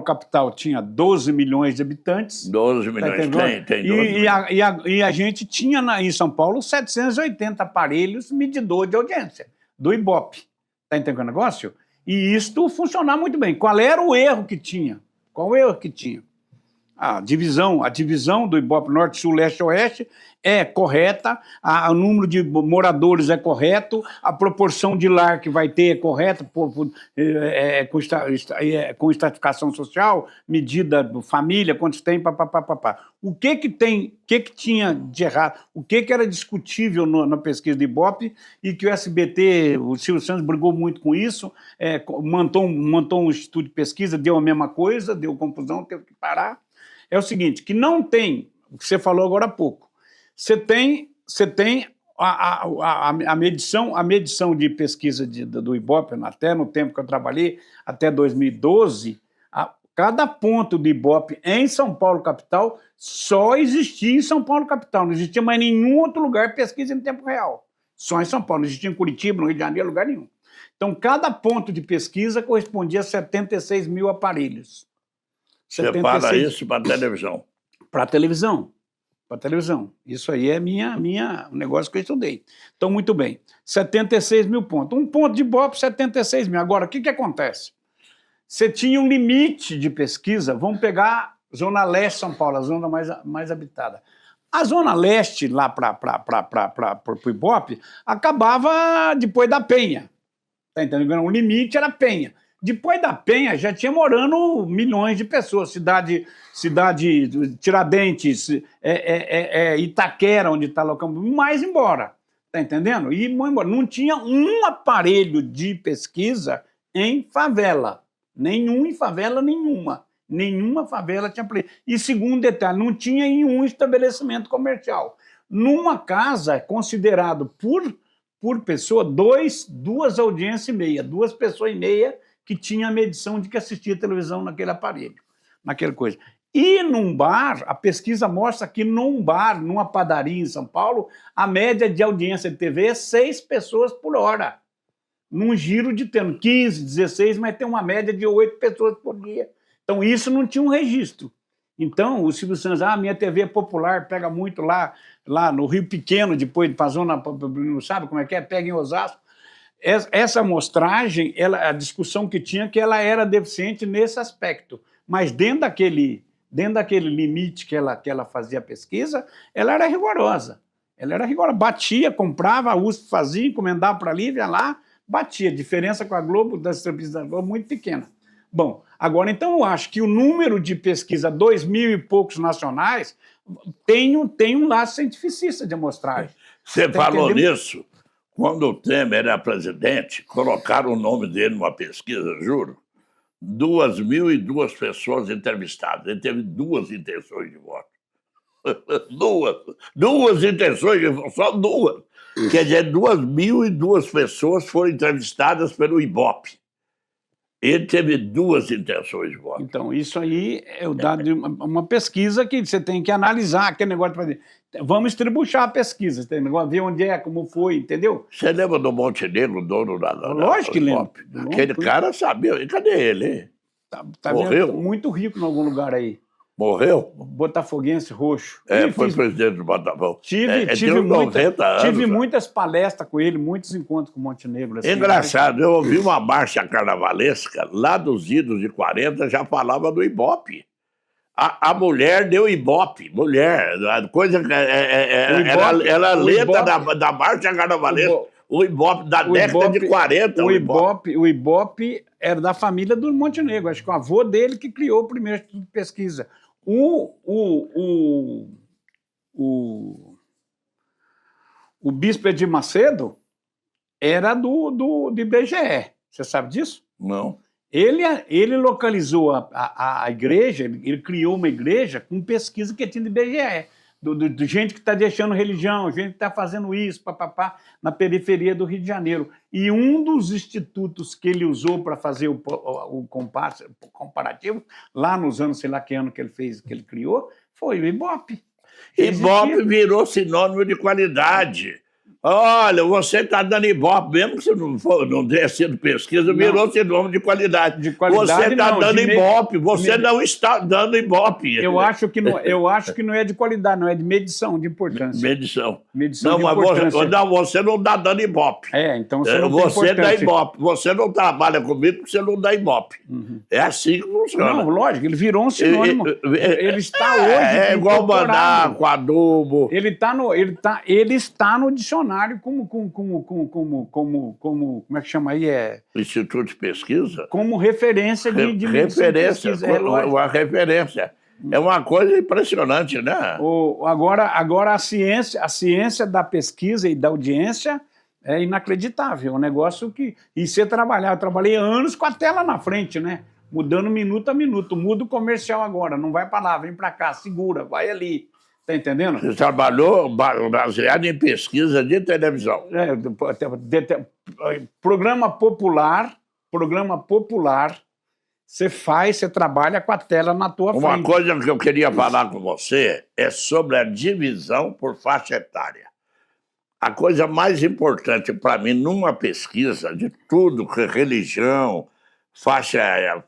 capital tinha 12 milhões de habitantes. 12 milhões, tem 12 milhões. E a gente tinha em São Paulo 780 aparelhos medidor de audiência, do Ibope. Está entendendo o negócio? E isto funcionava muito bem. Qual era o erro que tinha? Qual o erro que tinha? A divisão do Ibope Norte, Sul, Leste, Oeste é correta, o número de moradores é correto, a proporção de lar que vai ter é correta, com estratificação social, medida família, quantos tem, papapá. O que tinha de errado? O que era discutível na pesquisa do Ibope e que o SBT, o Silvio Santos brigou muito com isso, montou um instituto de pesquisa, deu a mesma coisa, deu confusão, teve que parar. É o seguinte, que não tem, o que você falou agora há pouco, você tem a medição de pesquisa do Ibope, até no tempo que eu trabalhei, até 2012, cada ponto do Ibope em São Paulo capital só existia em São Paulo capital, não existia mais em nenhum outro lugar pesquisa em tempo real. Só em São Paulo, não existia em Curitiba, no Rio de Janeiro, lugar nenhum. Então, cada ponto de pesquisa correspondia a 76 mil aparelhos. Você fala isso para a televisão. Para a televisão. Isso aí é um negócio que eu estudei. Então, muito bem. 76 mil pontos. Um ponto de Ibope, 76 mil. Agora, o que acontece? Você tinha um limite de pesquisa. Vamos pegar a Zona Leste de São Paulo, a zona mais habitada. A Zona Leste, lá para o Ibope, acabava depois da Penha. Está entendendo? O limite era Penha. Depois da Penha, já tinha morando milhões de pessoas. Cidade Tiradentes, Itaquera, onde está o campo, mais embora. Está entendendo? E embora. Não tinha um aparelho de pesquisa em favela. Nenhum em favela nenhuma. Nenhuma favela tinha aparelho. E segundo detalhe, não tinha em um estabelecimento comercial. Numa casa, considerado por pessoa, duas audiências e meia, 2 pessoas e meia, que tinha a medição de que assistia televisão naquele aparelho, naquela coisa. E num bar, a pesquisa mostra que num bar, numa padaria em São Paulo, a média de audiência de TV é 6 pessoas por hora. Num giro de tendo 15, 16, mas tem uma média de 8 pessoas por dia. Então isso não tinha um registro. Então o Silvio Santos, minha TV é popular, pega muito lá no Rio Pequeno, depois para a zona, não sabe como é que é, pega em Osasco. Essa amostragem, a discussão que tinha, que ela era deficiente nesse aspecto, mas dentro daquele limite que ela fazia a pesquisa, ela era rigorosa. Batia, comprava, a USP fazia, encomendava para ali, ia lá, batia. A diferença com a Globo, das entrevistas da Globo, muito pequena. Bom, agora, então, eu acho que o número de pesquisa, 2.000 e poucos nacionais, tem um laço cientificista de amostragem. Você falou nisso? Quando o Temer era presidente, colocaram o nome dele numa pesquisa, juro, 2.002 pessoas entrevistadas. Ele teve 2 intenções de voto. Duas intenções de voto, só 2. Quer dizer, 2.002 pessoas foram entrevistadas pelo Ibope. Ele teve 2 intenções de voto. Então, isso aí é o dado de uma pesquisa que você tem que analisar, aquele negócio de fazer. Vamos estribuchar a pesquisa, tem negócio, ver onde é, como foi, entendeu? Você lembra do Montenegro, dono da Lógico que lembro. Aquele cara sabia. E cadê ele? Tá morreu? Muito rico em algum lugar aí. Morreu? Botafoguense roxo. Foi presidente do Botafogo. Tive muitas palestras com ele, muitos encontros com o Montenegro. Assim, engraçado, eu ouvi uma marcha carnavalesca, lá dos idos de 40, já falava do Ibope. A mulher deu Ibope, a coisa era a letra da marcha carnavalesca. O Ibope da década de 40. O Ibope era da família do Montenegro. Acho que o avô dele que criou o primeiro instituto de pesquisa. O bispo Edir Macedo era do IBGE. Você sabe disso? Não. Ele localizou a igreja, ele criou uma igreja com pesquisa que tinha do IBGE. De gente que está deixando religião, gente que está fazendo isso, papapá, na periferia do Rio de Janeiro. E um dos institutos que ele usou para fazer o comparativo, lá nos anos, sei lá que ano que ele criou, foi o Ibope. Ibope virou sinônimo de qualidade. Olha, você está dando Ibope, mesmo que você não tenha sido pesquisa, virou sinônimo de qualidade. Você está dando Ibope, você não está dando Ibope. Eu acho que não é de qualidade, não é de medição, de importância. Medição de importância. Você não está dando Ibope. Então você não tem importância. Dá Ibope. Você não trabalha comigo porque você não dá Ibope. É assim que funciona. Não, lógico, ele virou um sinônimo. Ele está hoje É igual mandar com adubo. Ele está no dicionário como é que chama aí? Instituto de Pesquisa? Como referência de referência, uma referência. É uma coisa impressionante, né? Agora a ciência da pesquisa e da audiência é inacreditável. É um negócio que... E você trabalhar, eu trabalhei anos com a tela na frente, né? Mudando minuto a minuto. Muda o comercial agora, não vai para lá, vem para cá, segura, vai ali. Está entendendo? Você trabalhou baseado em pesquisa de televisão. Programa popular, você trabalha com a tela na tua frente. Uma coisa que eu queria falar com você é sobre a divisão por faixa etária. A coisa mais importante para mim numa pesquisa de tudo, religião, faixa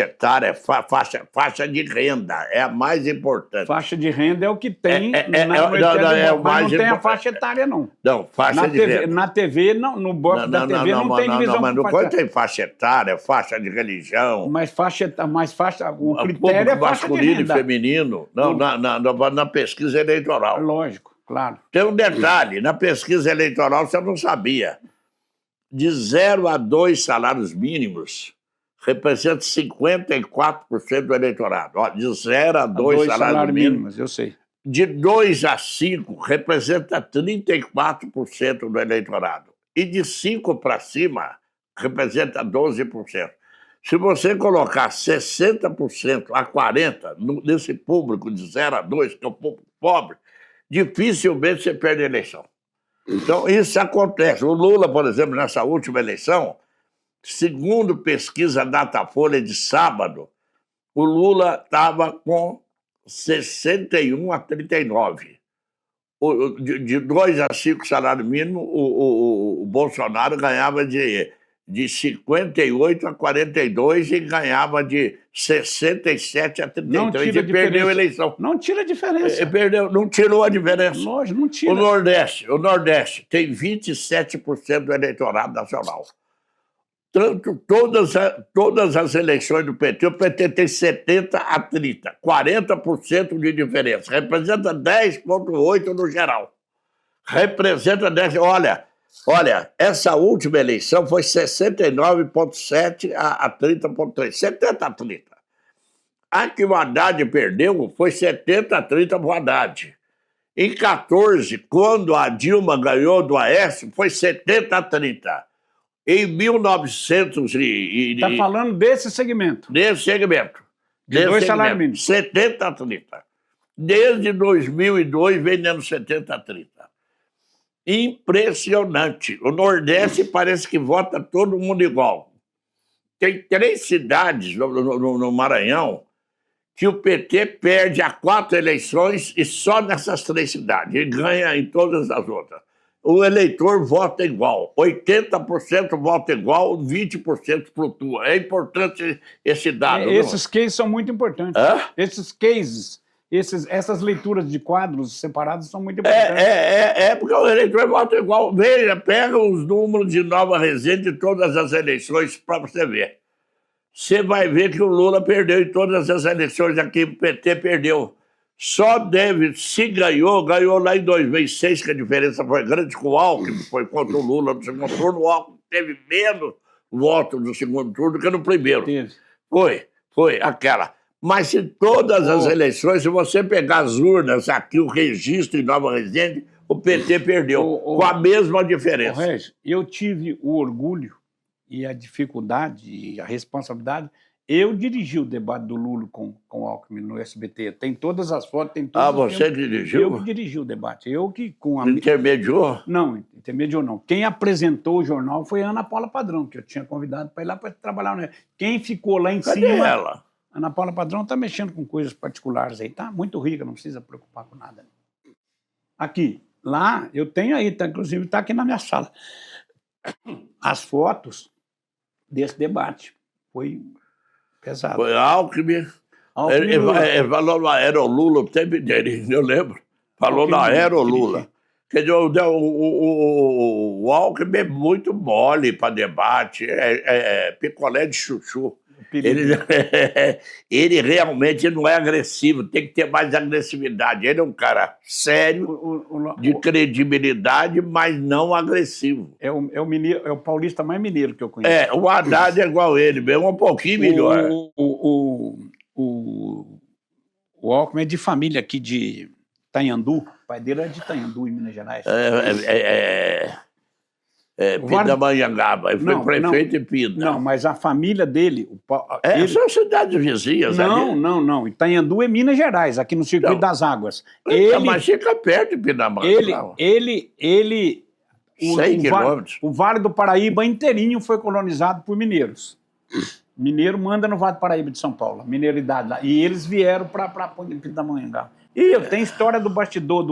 etária, faixa de renda, é a mais importante. Faixa de renda é o que tem, mas não tem a faixa etária, não. Não, faixa de renda. Na TV, no bloco da TV não tem divisão. Mas no tem faixa etária, faixa de religião. Mas o critério é faixa masculino e feminino, na pesquisa eleitoral. Lógico, claro. Tem um detalhe, na pesquisa eleitoral você não sabia. De 0 a 2 salários mínimos, representa 54% do eleitorado. De 0 a 2 salários mínimos, eu sei. De 2 a 5, representa 34% do eleitorado. E de 5 para cima, representa 12%. Se você colocar 60% a 40% nesse público de 0 a 2, que é o público pobre, dificilmente você perde a eleição. Então, isso acontece. O Lula, por exemplo, nessa última eleição, segundo pesquisa Datafolha de sábado, o Lula estava com 61 a 39. De 2 a 5 salário mínimo, o Bolsonaro ganhava de 58 a 42 e ganhava de 67 a 33. Ele perdeu a eleição. Não tira a diferença. Não tirou a diferença. Lógico, não tira. O Nordeste tem 27% do eleitorado nacional. Tanto todas as eleições do PT, o PT tem 70 a 30, 40% de diferença. Representa 10,8% no geral. Representa 10%. Olha, essa última eleição foi 69,7 a 30,3, 70 a 30. A que o Haddad perdeu foi 70 a 30 para o Haddad. Em 14, quando a Dilma ganhou do Aécio, foi 70 a 30. Em 1900 Está falando desse segmento? Desse segmento. De 2 salários mínimos. 70 a 30. Desde 2002, vem dando 70 a 30. Impressionante. O Nordeste parece que vota todo mundo igual. Tem 3 cidades no Maranhão que o PT perde a 4 eleições e só nessas 3 cidades. E ganha em todas as outras. o eleitor vota igual. 80% vota igual, 20% flutua. É importante esse dado. Esses cases são muito importantes. Hã? Esses cases, essas leituras de quadros separados são muito importantes. Porque o eleitor vota igual. Veja, pega os números de Nova Resende de todas as eleições para você ver. Você vai ver que o Lula perdeu em todas as eleições aqui, o PT perdeu. Só se ganhou lá em 2006, que a diferença foi grande com o Alckmin, foi contra o Lula no segundo turno. O Alckmin teve menos votos no segundo turno do que no primeiro. Foi aquela. Mas em todas as eleições, se você pegar as urnas aqui, o registro em Nova Resende, o PT perdeu, com a mesma diferença. Regis, eu tive o orgulho e a dificuldade e a responsabilidade. Eu dirigi o debate do Lula com o Alckmin no SBT. Tem todas as fotos, tem todos os você dirigiu? Eu que dirigi o debate. Eu que Intermediou? Não, intermediou não. Quem apresentou o jornal foi a Ana Paula Padrão, que eu tinha convidado para ir lá para trabalhar. Quem ficou lá em Cadê cima... ela? Ana Paula Padrão está mexendo com coisas particulares aí. Tá muito rica, não precisa preocupar com nada. Aqui, lá, eu tenho aí, inclusive está aqui na minha sala, as fotos desse debate. Foi pesado. Foi Alckmin. Ele falou no Aerolula o tempo inteiro, eu lembro. Falou no Aerolula. Quer dizer, o Alckmin é muito mole para debate, picolé de chuchu. Ele realmente não é agressivo, tem que ter mais agressividade. Ele é um cara sério, de credibilidade, mas não agressivo. É o paulista mais mineiro que eu conheço. O Haddad é igual ele, mesmo um pouquinho melhor. O Alckmin é de família aqui de Itanhandu. O pai dele é de Itanhandu, em Minas Gerais. Pindamonhangaba, ele foi prefeito em Pinda. Não, mas a família dele... São cidades vizinhas ali. Não. Itanhandu é Minas Gerais, aqui no Circuito das Águas. Mas fica perto de Pindamonhangaba. 100 quilômetros. O Vale do Paraíba inteirinho foi colonizado por mineiros. Mineiro manda no Vale do Paraíba de São Paulo, mineridade lá. E eles vieram para Pindamonhangaba. E eu tenho história do bastidor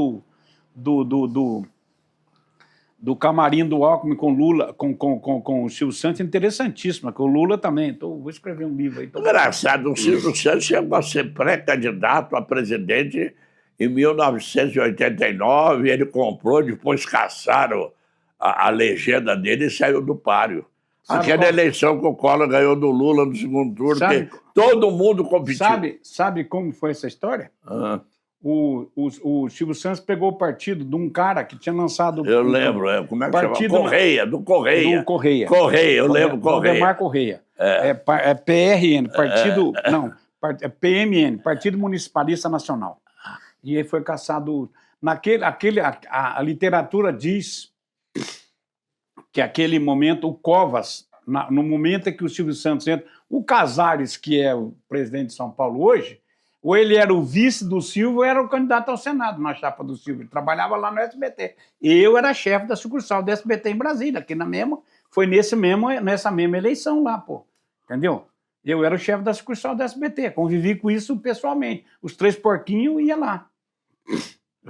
do camarim do Alckmin com Lula, com o Silvio Santos, interessantíssima, com o Lula também. Vou escrever um livro aí. Engraçado, o Silvio Santos chegou a ser pré-candidato a presidente em 1989, ele comprou, depois caçaram a legenda dele e saiu do páreo. Aquela eleição que o Collor ganhou do Lula no segundo turno, que todo mundo competiu. Sabe como foi essa história? O Silvio Santos pegou o partido de um cara que tinha lançado... Eu lembro, como é que chama? Correia. Do Correia, eu lembro Correia. Valdemar Correia. É PRN, partido... Não, é PMN, Partido Municipalista Nacional. E ele foi caçado... A literatura diz que aquele momento, o Covas, no momento em que o Silvio Santos entra... O Casares, que é o presidente de São Paulo hoje... Ou ele era o vice do Silvio, ou era o candidato ao Senado na chapa do Silvio. Ele trabalhava lá no SBT. Eu era chefe da sucursal do SBT em Brasília, aqui foi nessa mesma eleição lá, pô. Entendeu? Eu era o chefe da sucursal do SBT, convivi com isso pessoalmente. Os 3 porquinhos iam lá.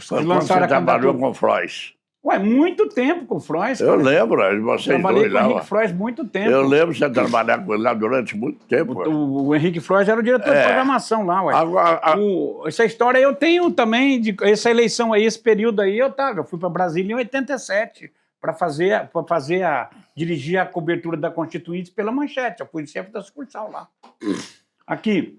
Quando você trabalhou com o Frois? Muito tempo com o Frois. Eu lembro, vocês trabalhei dois com o lá. Henrique Frois muito tempo. Eu lembro você trabalhar com ele lá durante muito tempo. O Henrique Frois era o diretor de programação lá, ué. Essa história eu tenho também, essa eleição aí, esse período aí, eu fui para Brasília em 87 para dirigir a cobertura da Constituinte pela Manchete. Eu fui chefe da sucursal lá. Aqui.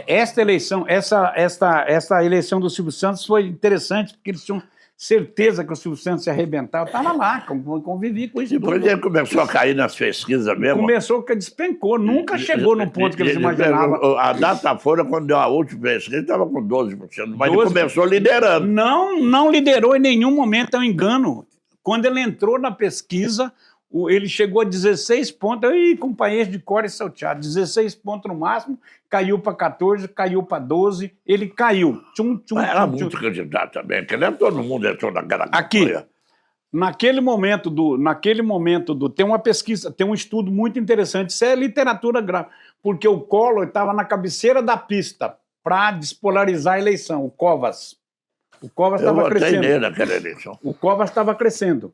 Esta eleição, essa eleição do Silvio Santos foi interessante, porque eles tinham certeza que o Silvio Santos ia arrebentar. Eu estava lá, convivi com isso. Depois ele começou a cair nas pesquisas mesmo. Começou que despencou, nunca chegou no ponto que eles imaginavam. A Datafolha, quando deu a última pesquisa, ele estava com 12%, mas ele começou liderando. Não liderou em nenhum momento, é um engano. Quando ele entrou na pesquisa... Ele chegou a 16 pontos, companheiros de cor e salteado, 16 pontos no máximo, caiu para 14, caiu para 12, ele caiu. Era muito candidato também, porque nem todo mundo entrou naquela campanha. Aqui, naquele momento tem uma pesquisa, tem um estudo muito interessante, isso é literatura gráfica, porque o Collor estava na cabeceira da pista para despolarizar a eleição, o Covas. O Covas Eu estava votei crescendo. nele naquela eleição. O Covas estava crescendo.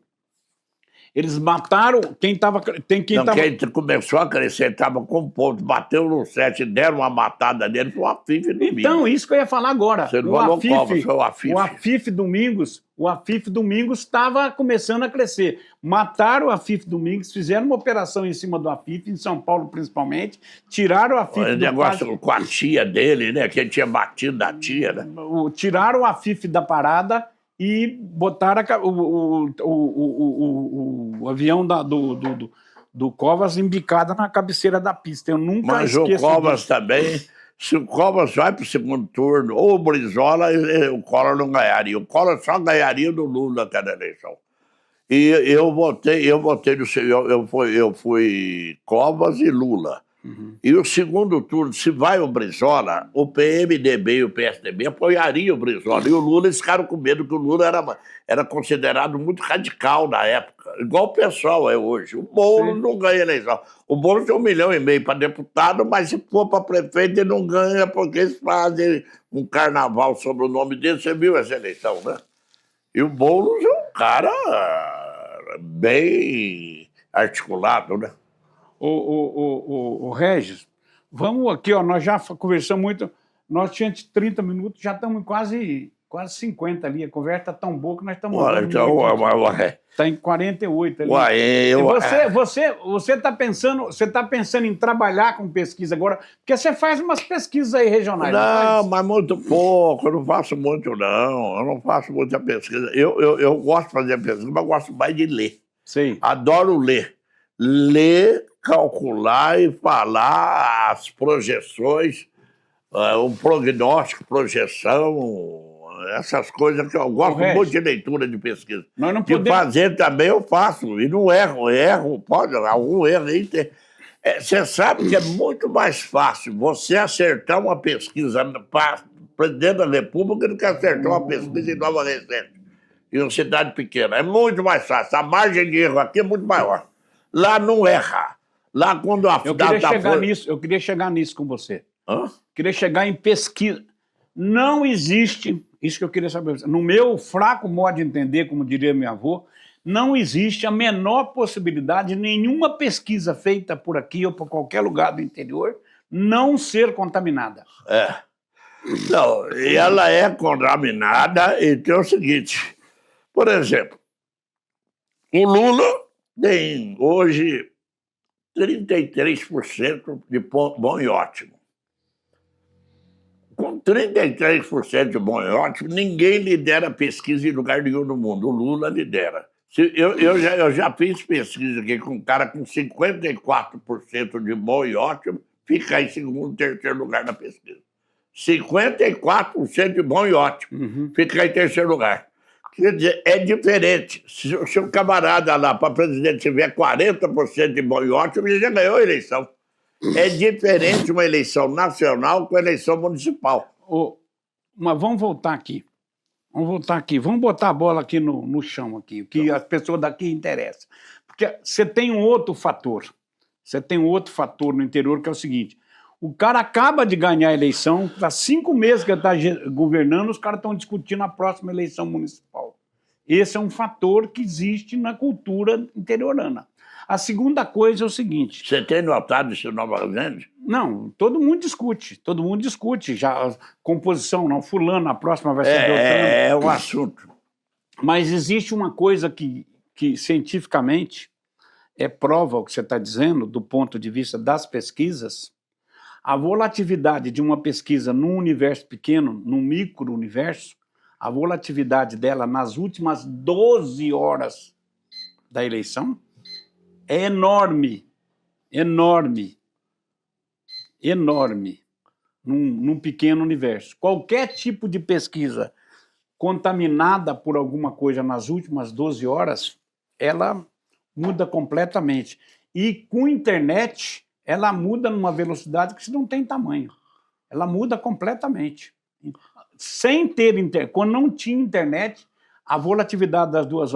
Eles mataram quem estava... Quem Quem começou a crescer estava com ponto, bateu no 7, deram uma matada nele, foi o Afif Domingos. Então, isso que eu ia falar agora. Você não falou Covas, foi o Afif. O Afif Domingos estava começando a crescer. Mataram o Afif Domingos, fizeram uma operação em cima do Afif, em São Paulo principalmente, tiraram o Afif O do negócio com a tia dele, né? Que ele tinha batido da tia, né? tiraram o Afif da parada e botaram o avião do Covas embicado na cabeceira da pista. Eu nunca Mas o esqueço Covas disso. também, se o Covas vai para o segundo turno, ou o Brizola, o Collor não ganharia. O Collor só ganharia do Lula naquela eleição. E eu votei no eu fui Covas e Lula. Uhum. E o segundo turno, se vai o Brizola, o PMDB e o PSDB apoiariam o Brizola. E o Lula, eles ficaram com medo, que o Lula era considerado muito radical na época, igual o pessoal é hoje. O Boulos não ganha eleição. O Boulos tem 1,5 milhão para deputado, mas se for para prefeito, ele não ganha, porque eles fazem um carnaval sobre o nome dele. Você viu essa eleição, né? E o Boulos é um cara bem articulado, né? O Regis, vamos aqui, ó, nós já conversamos muito, nós tínhamos 30 minutos, já estamos em quase 50 ali, a conversa está tão boa que nós estamos... Olha, então, está em 48 ali. Você está pensando em trabalhar com pesquisa agora, porque você faz umas pesquisas aí regionais. Não, mas muito pouco, eu não faço muito, não. Eu não faço muita pesquisa. Eu gosto de fazer pesquisa, mas gosto mais de ler. Sei. Adoro ler. Ler, calcular e falar as projeções, o prognóstico, projeção, essas coisas que eu gosto muito de leitura de pesquisa. Nós não de podemos... fazer também eu faço, e não erro, pode algum erro aí ter. Você sabe que é muito mais fácil você acertar uma pesquisa para presidente da República do que acertar uma pesquisa em Nova Resende, em uma cidade pequena. É muito mais fácil. A margem de erro aqui é muito maior. Lá não erra. Lá quando a eu queria chegar nisso com você. Hã? Queria chegar em pesquisa. Não existe, isso que eu queria saber, no meu fraco modo de entender, como diria meu avô, não existe a menor possibilidade de nenhuma pesquisa feita por aqui ou por qualquer lugar do interior não ser contaminada. Não, e ela é contaminada e tem o seguinte, por exemplo, o Lula tem hoje 33% de bom e ótimo. Com 33% de bom e ótimo, ninguém lidera pesquisa em lugar nenhum no mundo. O Lula lidera. Eu já fiz pesquisa aqui com um cara com 54% de bom e ótimo, fica em segundo, terceiro lugar na pesquisa. 54% de bom e ótimo, fica em terceiro lugar. Quer dizer, é diferente. Se o camarada lá para presidente tiver 40% de bom e ótimo, ele já ganhou a eleição. É diferente uma eleição nacional com a eleição municipal. Mas vamos voltar aqui. Vamos botar a bola aqui no chão, aqui, o que as pessoas daqui interessam. Porque você tem um outro fator. No interior, que é o seguinte: o cara acaba de ganhar a eleição, há 5 meses que ele está governando, os caras estão discutindo a próxima eleição municipal. Esse é um fator que existe na cultura interiorana. A segunda coisa é o seguinte... Você tem notado isso em Nova Resende? Não, todo mundo discute. Já a composição, não, fulano, a próxima vai ser Beltrano. É um assunto. Mas existe uma coisa que cientificamente é prova o que você está dizendo, do ponto de vista das pesquisas. A volatilidade de uma pesquisa num universo pequeno, num micro-universo, a volatilidade dela nas últimas 12 horas da eleição é enorme, num pequeno universo. Qualquer tipo de pesquisa contaminada por alguma coisa nas últimas 12 horas, ela muda completamente. E com internet, ela muda numa velocidade que não tem tamanho. Ela muda completamente. Sem ter internet, quando não tinha internet, a volatilidade das 2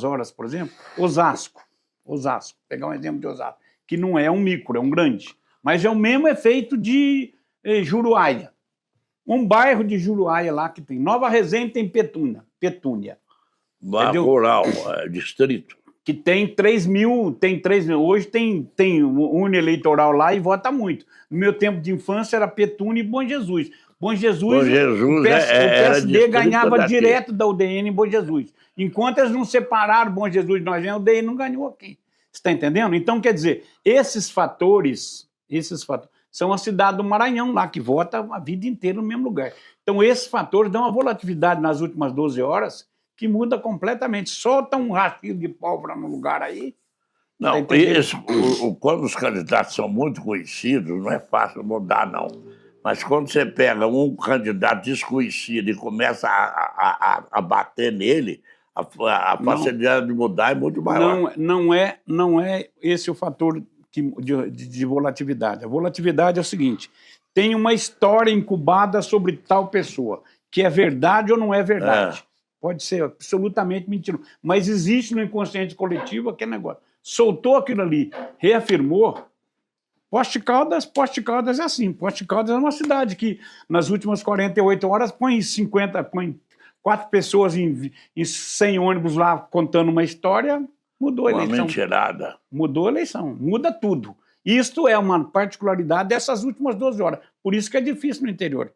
horas, por exemplo, Osasco, pegar um exemplo de Osasco, que não é um micro, é um grande, mas é o mesmo efeito de Juruáia. Um bairro de Juruáia lá que tem. Nova Resende tem Petúnia. Bairro Rural, distrito. Que tem 3 mil. Hoje tem urna eleitoral lá e vota muito. No meu tempo de infância era Petúnia e Bom Jesus. Bom Jesus o PSD ganhava direto da UDN em Bom Jesus. Enquanto eles não separaram Bom Jesus de nós, a UDN não ganhou aqui. Você está entendendo? Então, quer dizer, esses fatores são a cidade do Maranhão lá, que vota a vida inteira no mesmo lugar. Então, esses fatores dão uma volatilidade nas últimas 12 horas que muda completamente. Solta um rastilho de pólvora no lugar aí. Não, quando os candidatos são muito conhecidos, não é fácil mudar, não. Mas quando você pega um candidato desconhecido e começa a bater nele, a facilidade de mudar é muito maior. Não é esse o fator de volatilidade. A volatilidade é o seguinte: tem uma história incubada sobre tal pessoa, que é verdade ou não é verdade. Pode ser absolutamente mentiroso, mas existe no inconsciente coletivo aquele negócio. Soltou aquilo ali, reafirmou. Poste Caldas é assim. Poste Caldas é uma cidade que, nas últimas 48 horas, põe 4 pessoas em 100 ônibus lá contando uma história, mudou a eleição. Uma mentirada. Mudou a eleição, muda tudo. Isto é uma particularidade dessas últimas 12 horas. Por isso que é difícil no interior.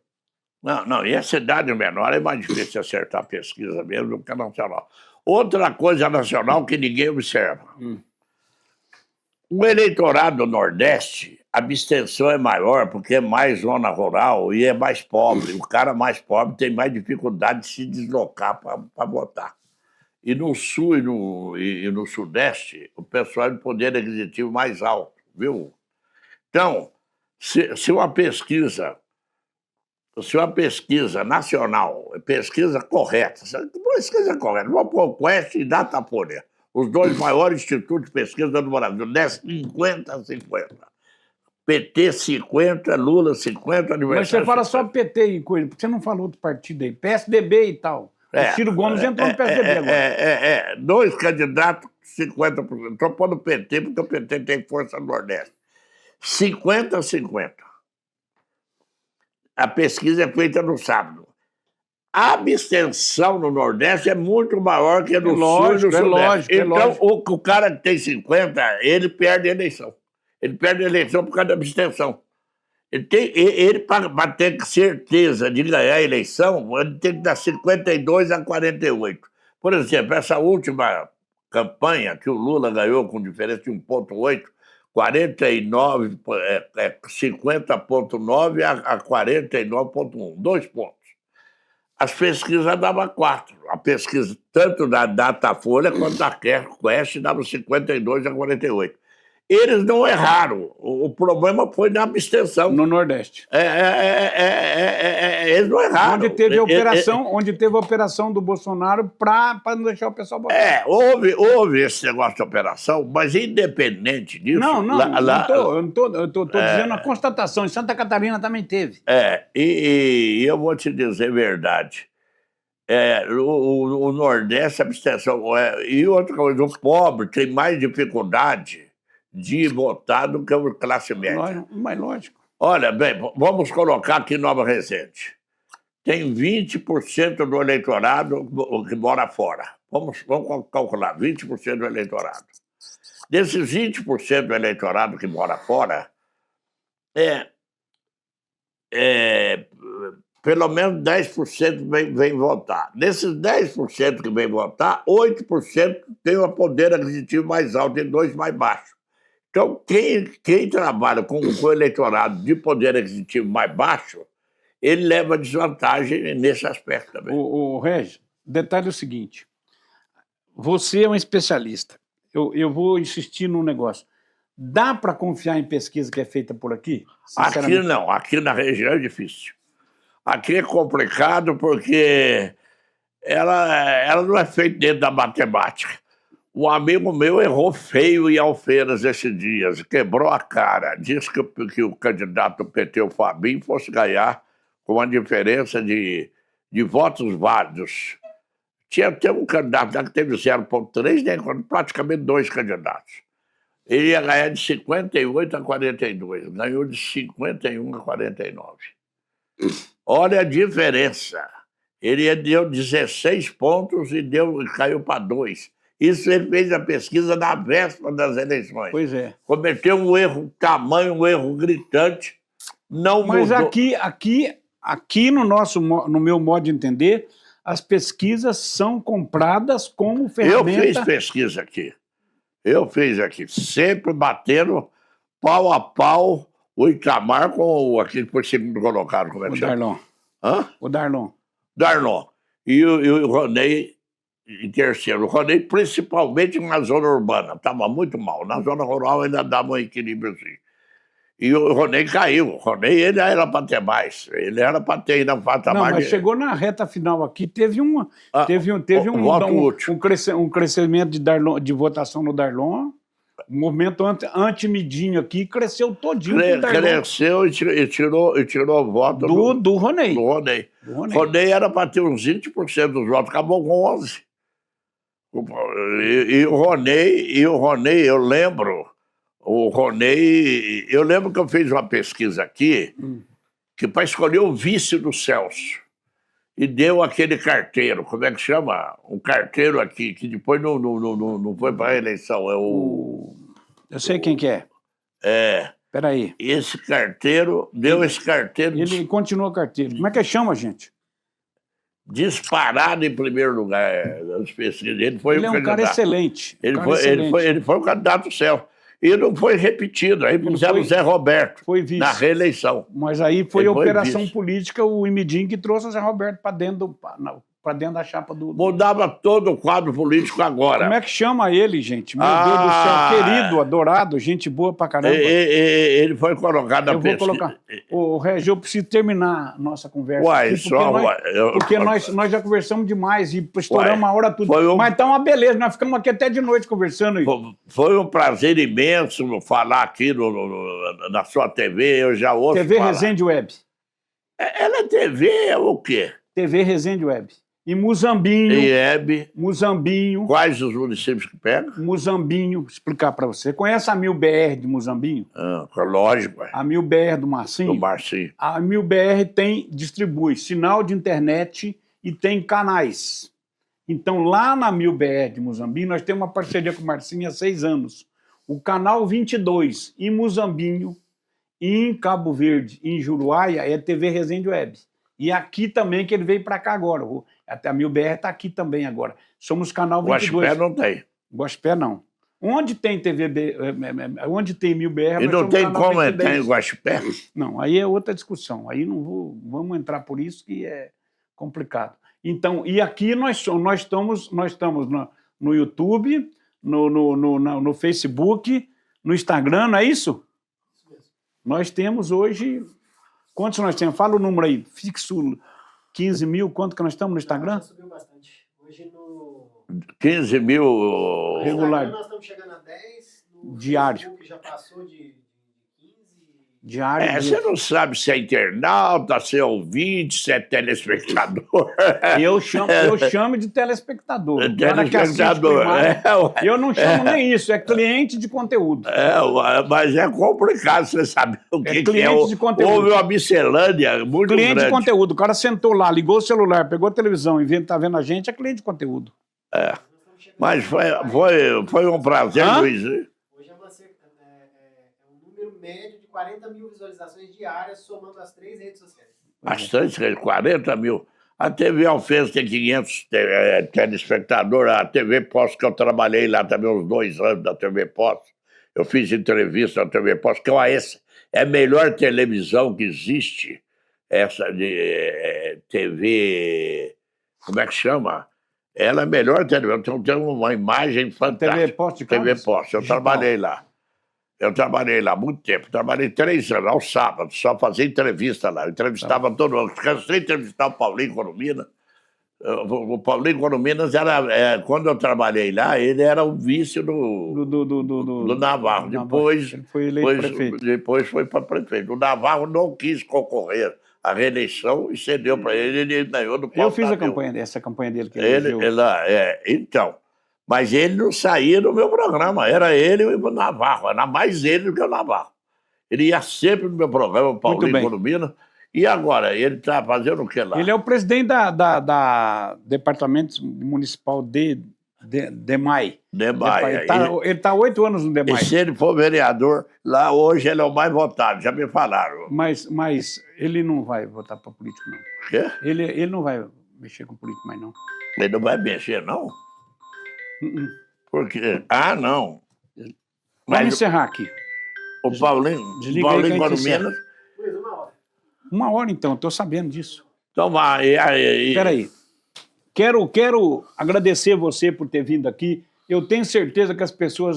Não, e a cidade menor é mais difícil acertar a pesquisa mesmo do que a nacional. Outra coisa nacional que ninguém observa. O eleitorado do Nordeste, a abstenção é maior porque é mais zona rural e é mais pobre. O cara mais pobre tem mais dificuldade de se deslocar para votar. E no Sul e no Sudeste, o pessoal tem poder aquisitivo mais alto, viu? Então, se uma pesquisa nacional, pesquisa correta, vamos pôr o Quest e Datafolha, os 2 maiores institutos de pesquisa do Brasil, 50-50. PT 50, Lula 50, aniversário. Mas você fala 50. Só PT e coisa, porque você não falou do partido aí, PSDB e tal. O Ciro Gomes entrou no PSDB agora. 2 candidatos, 50%. Estou pondo o PT, porque o PT tem força no Nordeste. 50-50. A pesquisa é feita no sábado. A abstenção no Nordeste é muito maior que no Sul e no Sudeste. Então, o cara que tem 50, ele perde a eleição. Ele perde a eleição por causa da abstenção. Ele para ter certeza de ganhar a eleição, ele tem que dar 52-48. Por exemplo, essa última campanha que o Lula ganhou com diferença de 1,8, 49, 50,9 a 49,1, 2 pontos. As pesquisas davam 4. A pesquisa, tanto da Datafolha quanto da Quest, dava 52-48. Eles não erraram. O problema foi na abstenção. No Nordeste. Eles não erraram. Onde teve a operação do Bolsonaro para não deixar o pessoal votar. Houve esse negócio de operação, mas independente disso... Eu estou dizendo a constatação. Em Santa Catarina também teve. E eu vou te dizer a verdade. O Nordeste, a abstenção... E outra coisa, o pobre tem mais dificuldade de votar do que a classe média. Mas lógico. Olha, bem, vamos colocar aqui Nova Resende. Tem 20% do eleitorado que mora fora. Vamos calcular, 20% do eleitorado. Desses 20% do eleitorado que mora fora, pelo menos 10% vem votar. Desses 10% que vem votar, 8% tem um poder aquisitivo mais alto e 2% mais baixo. Então, quem trabalha com o eleitorado de poder aquisitivo mais baixo, ele leva desvantagem nesse aspecto também. O Regis, o detalhe é o seguinte, você é um especialista, eu vou insistir num negócio. Dá para confiar em pesquisa que é feita por aqui? Aqui não, aqui na região é difícil. Aqui é complicado porque ela não é feita dentro da matemática. Um amigo meu errou feio em Alfenas esses dias, quebrou a cara. Disse que o candidato do PT, o Fabinho, fosse ganhar com uma diferença de votos válidos. Tinha até um candidato lá que teve 0,3, né, praticamente 2 candidatos. Ele ia ganhar de 58 a 42, ganhou de 51 a 49. Olha a diferença. Ele deu 16 pontos e caiu para 2. Isso ele fez a pesquisa na véspera das eleições. Pois é. Cometeu um erro tamanho, um erro gritante. Não Mas mudou. aqui no meu modo de entender, as pesquisas são compradas como ferramenta... Eu fiz pesquisa aqui. Eu fiz aqui. Sempre batendo pau a pau o Itamar com aquele que foi segundo colocado. Como é que O chama? Darlon. Hã? O Darlon. Darlon. E o Roney em terceiro. O Roney, principalmente na zona urbana, estava muito mal. Na zona rural ainda dava um equilíbriozinho. E o Roney caiu. O Roney, ele era para ter mais. Ele era para ter ainda um patamar. Não, mas chegou na reta final aqui, teve um crescimento de votação no Darlon. O movimento anti-midinho aqui cresceu todinho. Cresceu e tirou voto do Roney. Do Roney. Roney era para ter uns 20% dos votos, acabou com 11%. E o Roney, eu lembro que eu fiz uma pesquisa aqui que para escolher o vice do Celso. E deu aquele carteiro, como é que chama? Um carteiro aqui, que depois não foi para a eleição. É o... Eu sei quem que é. É. Peraí. Esse carteiro, esse carteiro... Ele continua carteiro. Como é que chama, gente? Disparado em primeiro lugar nas pesquisas. Ele é um cara excelente. Ele foi o candidato do céu. E não foi repetido. Aí puseram o Zé Roberto na reeleição. Mas aí foi a operação política, o Imidim, que trouxe o Zé Roberto para dentro da chapa do... Mudava todo o quadro político agora. Como é que chama ele, gente? Meu Deus do céu, querido, adorado, gente boa pra caramba. Ele foi colocado na pesquisa. Vou colocar. Ô, Régio, eu preciso terminar a nossa conversa. Porque nós já conversamos demais e estouramos uma hora tudo. Mas tá uma beleza, nós ficamos aqui até de noite conversando. Foi um prazer imenso falar aqui na sua TV, eu já ouço TV Resende Web. Ela é TV, é o quê? TV Resende Web. E Muzambinho. IEB. Muzambinho. Quais os municípios que pegam? Muzambinho, vou explicar para você. Conhece a 1000BR de Muzambinho? Lógico. A 1000BR do Marcinho? Do Marcinho. A 1000BR distribui sinal de internet e tem canais. Então, lá na 1000BR de Muzambinho, nós temos uma parceria com o Marcinho há 6 anos. O canal 22, em Muzambinho, em Cabo Verde, em Juruáia, é TV Resende Web. E aqui também, que ele veio para cá agora. Até a 1000BR está aqui também agora. Somos canal 22. Guaxupé não tem. Guaxupé não. Onde tem onde tem 1000BR... E não tem como entrar em Guaxupé? Não, aí é outra discussão. Aí vamos entrar por isso, que é complicado. Então, e aqui nós estamos no YouTube, no Facebook, no Instagram, não é isso? Isso mesmo. Nós temos hoje... Quantos nós temos? Fala o número aí. Fixo 15 mil. Quanto que nós estamos no Instagram? Subiu bastante. Hoje no... 15 mil... Regular. Nós estamos chegando a 10. No diário. Facebook já passou de 15. Diário. Você não sabe se é internauta, se é ouvinte, se é telespectador. Eu chamo de telespectador. Telespectador. Eu não chamo nem isso, é cliente de conteúdo. Mas é complicado você saber o que é. Cliente de conteúdo. Houve uma miscelânea muito cliente grande. De conteúdo. O cara sentou lá, ligou o celular, pegou a televisão e tá vendo a gente, é cliente de conteúdo. Mas foi um prazer, Luiz. Hoje é um número médio de 40 mil visualizações diárias, somando as 3 redes sociais. Bastante, 40 mil. A TV Alfenas tem 500 telespectadores. A TV Posse, que eu trabalhei lá também uns 2 anos da TV Posse. Eu fiz entrevista na TV Posse, que é a melhor televisão que existe. Essa de TV... Como é que chama? Ela é a melhor televisão. Tem uma imagem fantástica. TV Posse. TV Posse. Eu trabalhei lá. há muito tempo. Trabalhei 3 anos, aos sábados, só fazia entrevista lá. Eu entrevistava todo mundo. Cansei de entrevistar o Paulinho Coromina. O Paulinho Corominas era, quando eu trabalhei lá, ele era o vice do Navarro. Depois foi eleito prefeito. Depois foi para prefeito. O Navarro não quis concorrer à reeleição e cedeu para ele ganhou do Paulo. Eu fiz essa campanha dele. Que então, mas ele não saía do meu programa. Era ele e o Navarro. Era mais ele do que o Navarro. Ele ia sempre no meu programa, o Paulinho Corominas. E agora, ele está fazendo o que lá? Ele é o presidente da Departamento Municipal de DEMAI. DEMAI. Ele está há 8 anos no E DEMAI. se ele for vereador, lá hoje ele é o mais votado, já me falaram. Mas ele não vai votar para político, não. O quê? Ele não vai mexer com político mais, não. Ele não vai mexer, não? Por quê? Ah, não. Vamos encerrar aqui. O Paulinho, Desliga aí que a gente quando encerra. menos... Luiz, 1 hora. 1 hora, então, estou sabendo disso. Então vai. Espera aí. Quero agradecer você por ter vindo aqui. Eu tenho certeza que as pessoas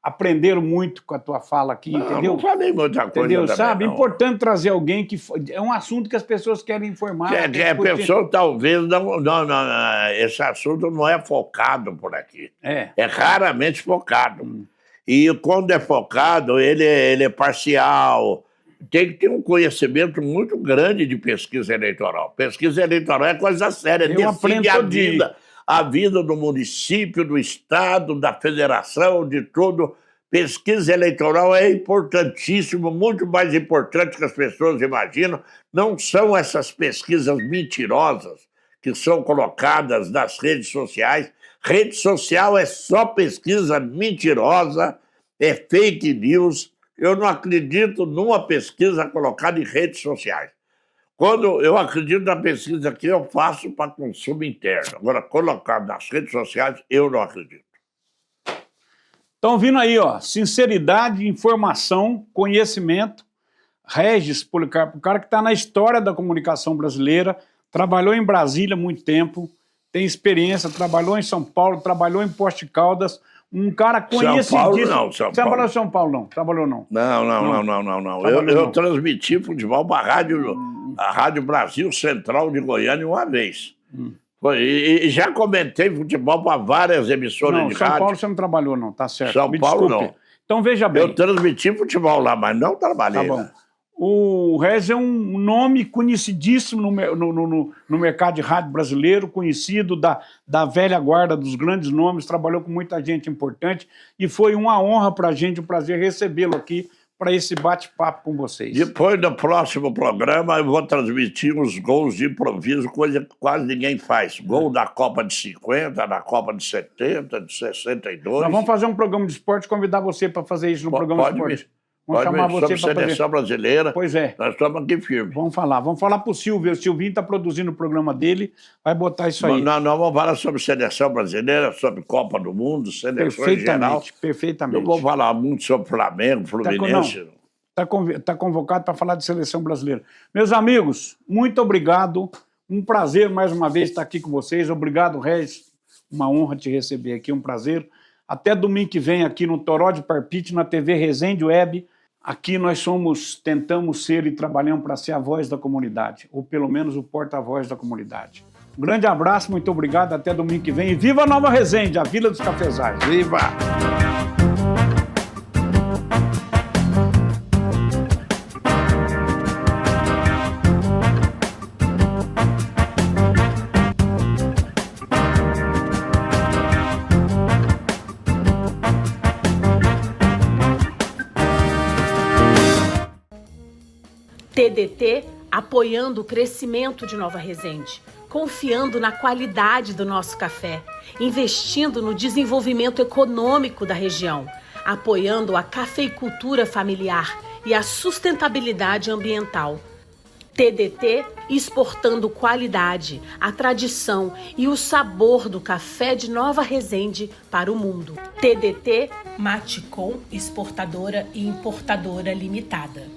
aprenderam muito com a tua fala aqui, entendeu? Não falei muita coisa Entendeu? também, Sabe? não. Importante trazer alguém que... É um assunto que as pessoas querem informar. Que a pessoa talvez não, esse assunto não é focado por aqui. É raramente focado. E quando é focado, ele é parcial. Tem que ter um conhecimento muito grande de pesquisa eleitoral. Pesquisa eleitoral é coisa séria, decide a vida do município, do estado, da federação, de tudo. Pesquisa eleitoral é importantíssimo, muito mais importante que as pessoas imaginam. Não são essas pesquisas mentirosas que são colocadas nas redes sociais. Rede social é só pesquisa mentirosa, é fake news. Eu não acredito numa pesquisa colocada em redes sociais. Quando eu acredito na pesquisa que eu faço para consumo interno. Agora, colocar nas redes sociais, eu não acredito. Estão vindo aí, ó, sinceridade, informação, conhecimento. Regis Policarpo, o cara que está na história da comunicação brasileira, trabalhou em Brasília há muito tempo, tem experiência, trabalhou em São Paulo, trabalhou em Poste de Caldas, um cara conhecidíssimo. São Paulo não, São Paulo. Trabalhou em São Paulo, não? Trabalhou não? Não. Eu transmiti futebol para a Rádio Brasil Central de Goiânia uma vez. E já comentei futebol para várias emissoras de rádio. São Paulo você não trabalhou não, tá certo. São Paulo desculpe. não. Então veja bem. Eu transmiti futebol lá, mas não trabalhei. Tá bom. Né? O Regis é um nome conhecidíssimo no mercado de rádio brasileiro, conhecido da velha guarda dos grandes nomes, trabalhou com muita gente importante e foi uma honra para a gente, um prazer recebê-lo aqui para esse bate-papo com vocês. Depois do próximo programa eu vou transmitir os gols de improviso, coisa que quase ninguém faz. Gol da Copa de 50, da Copa de 70, de 62. Nós vamos fazer um programa de esporte, convidar você para fazer isso no programa de esporte. Vamos chamar você para fazer. Seleção brasileira. Pois é. Nós estamos aqui firmes. Vamos falar para o Silvio. O Silvinho está produzindo o programa dele, vai botar isso aí. Nós vamos falar sobre seleção brasileira, sobre Copa do Mundo, seleção em geral. Perfeitamente. Eu vou falar muito sobre Flamengo, Fluminense. Está convocado para falar de seleção brasileira. Meus amigos, muito obrigado. Um prazer mais uma vez estar aqui com vocês. Obrigado, Regis. Uma honra te receber aqui, um prazer. Até domingo que vem aqui no Toró de Parpite, na TV Resende Web. Aqui nós tentamos ser e trabalhamos para ser a voz da comunidade, ou pelo menos o porta-voz da comunidade. Um grande abraço, muito obrigado, até domingo que vem. E viva a Nova Resende, a Vila dos Cafezais. Viva! TDT apoiando o crescimento de Nova Resende, confiando na qualidade do nosso café, investindo no desenvolvimento econômico da região, apoiando a cafeicultura familiar e a sustentabilidade ambiental. TDT exportando qualidade, a tradição e o sabor do café de Nova Resende para o mundo. TDT Maticom Exportadora e Importadora Limitada.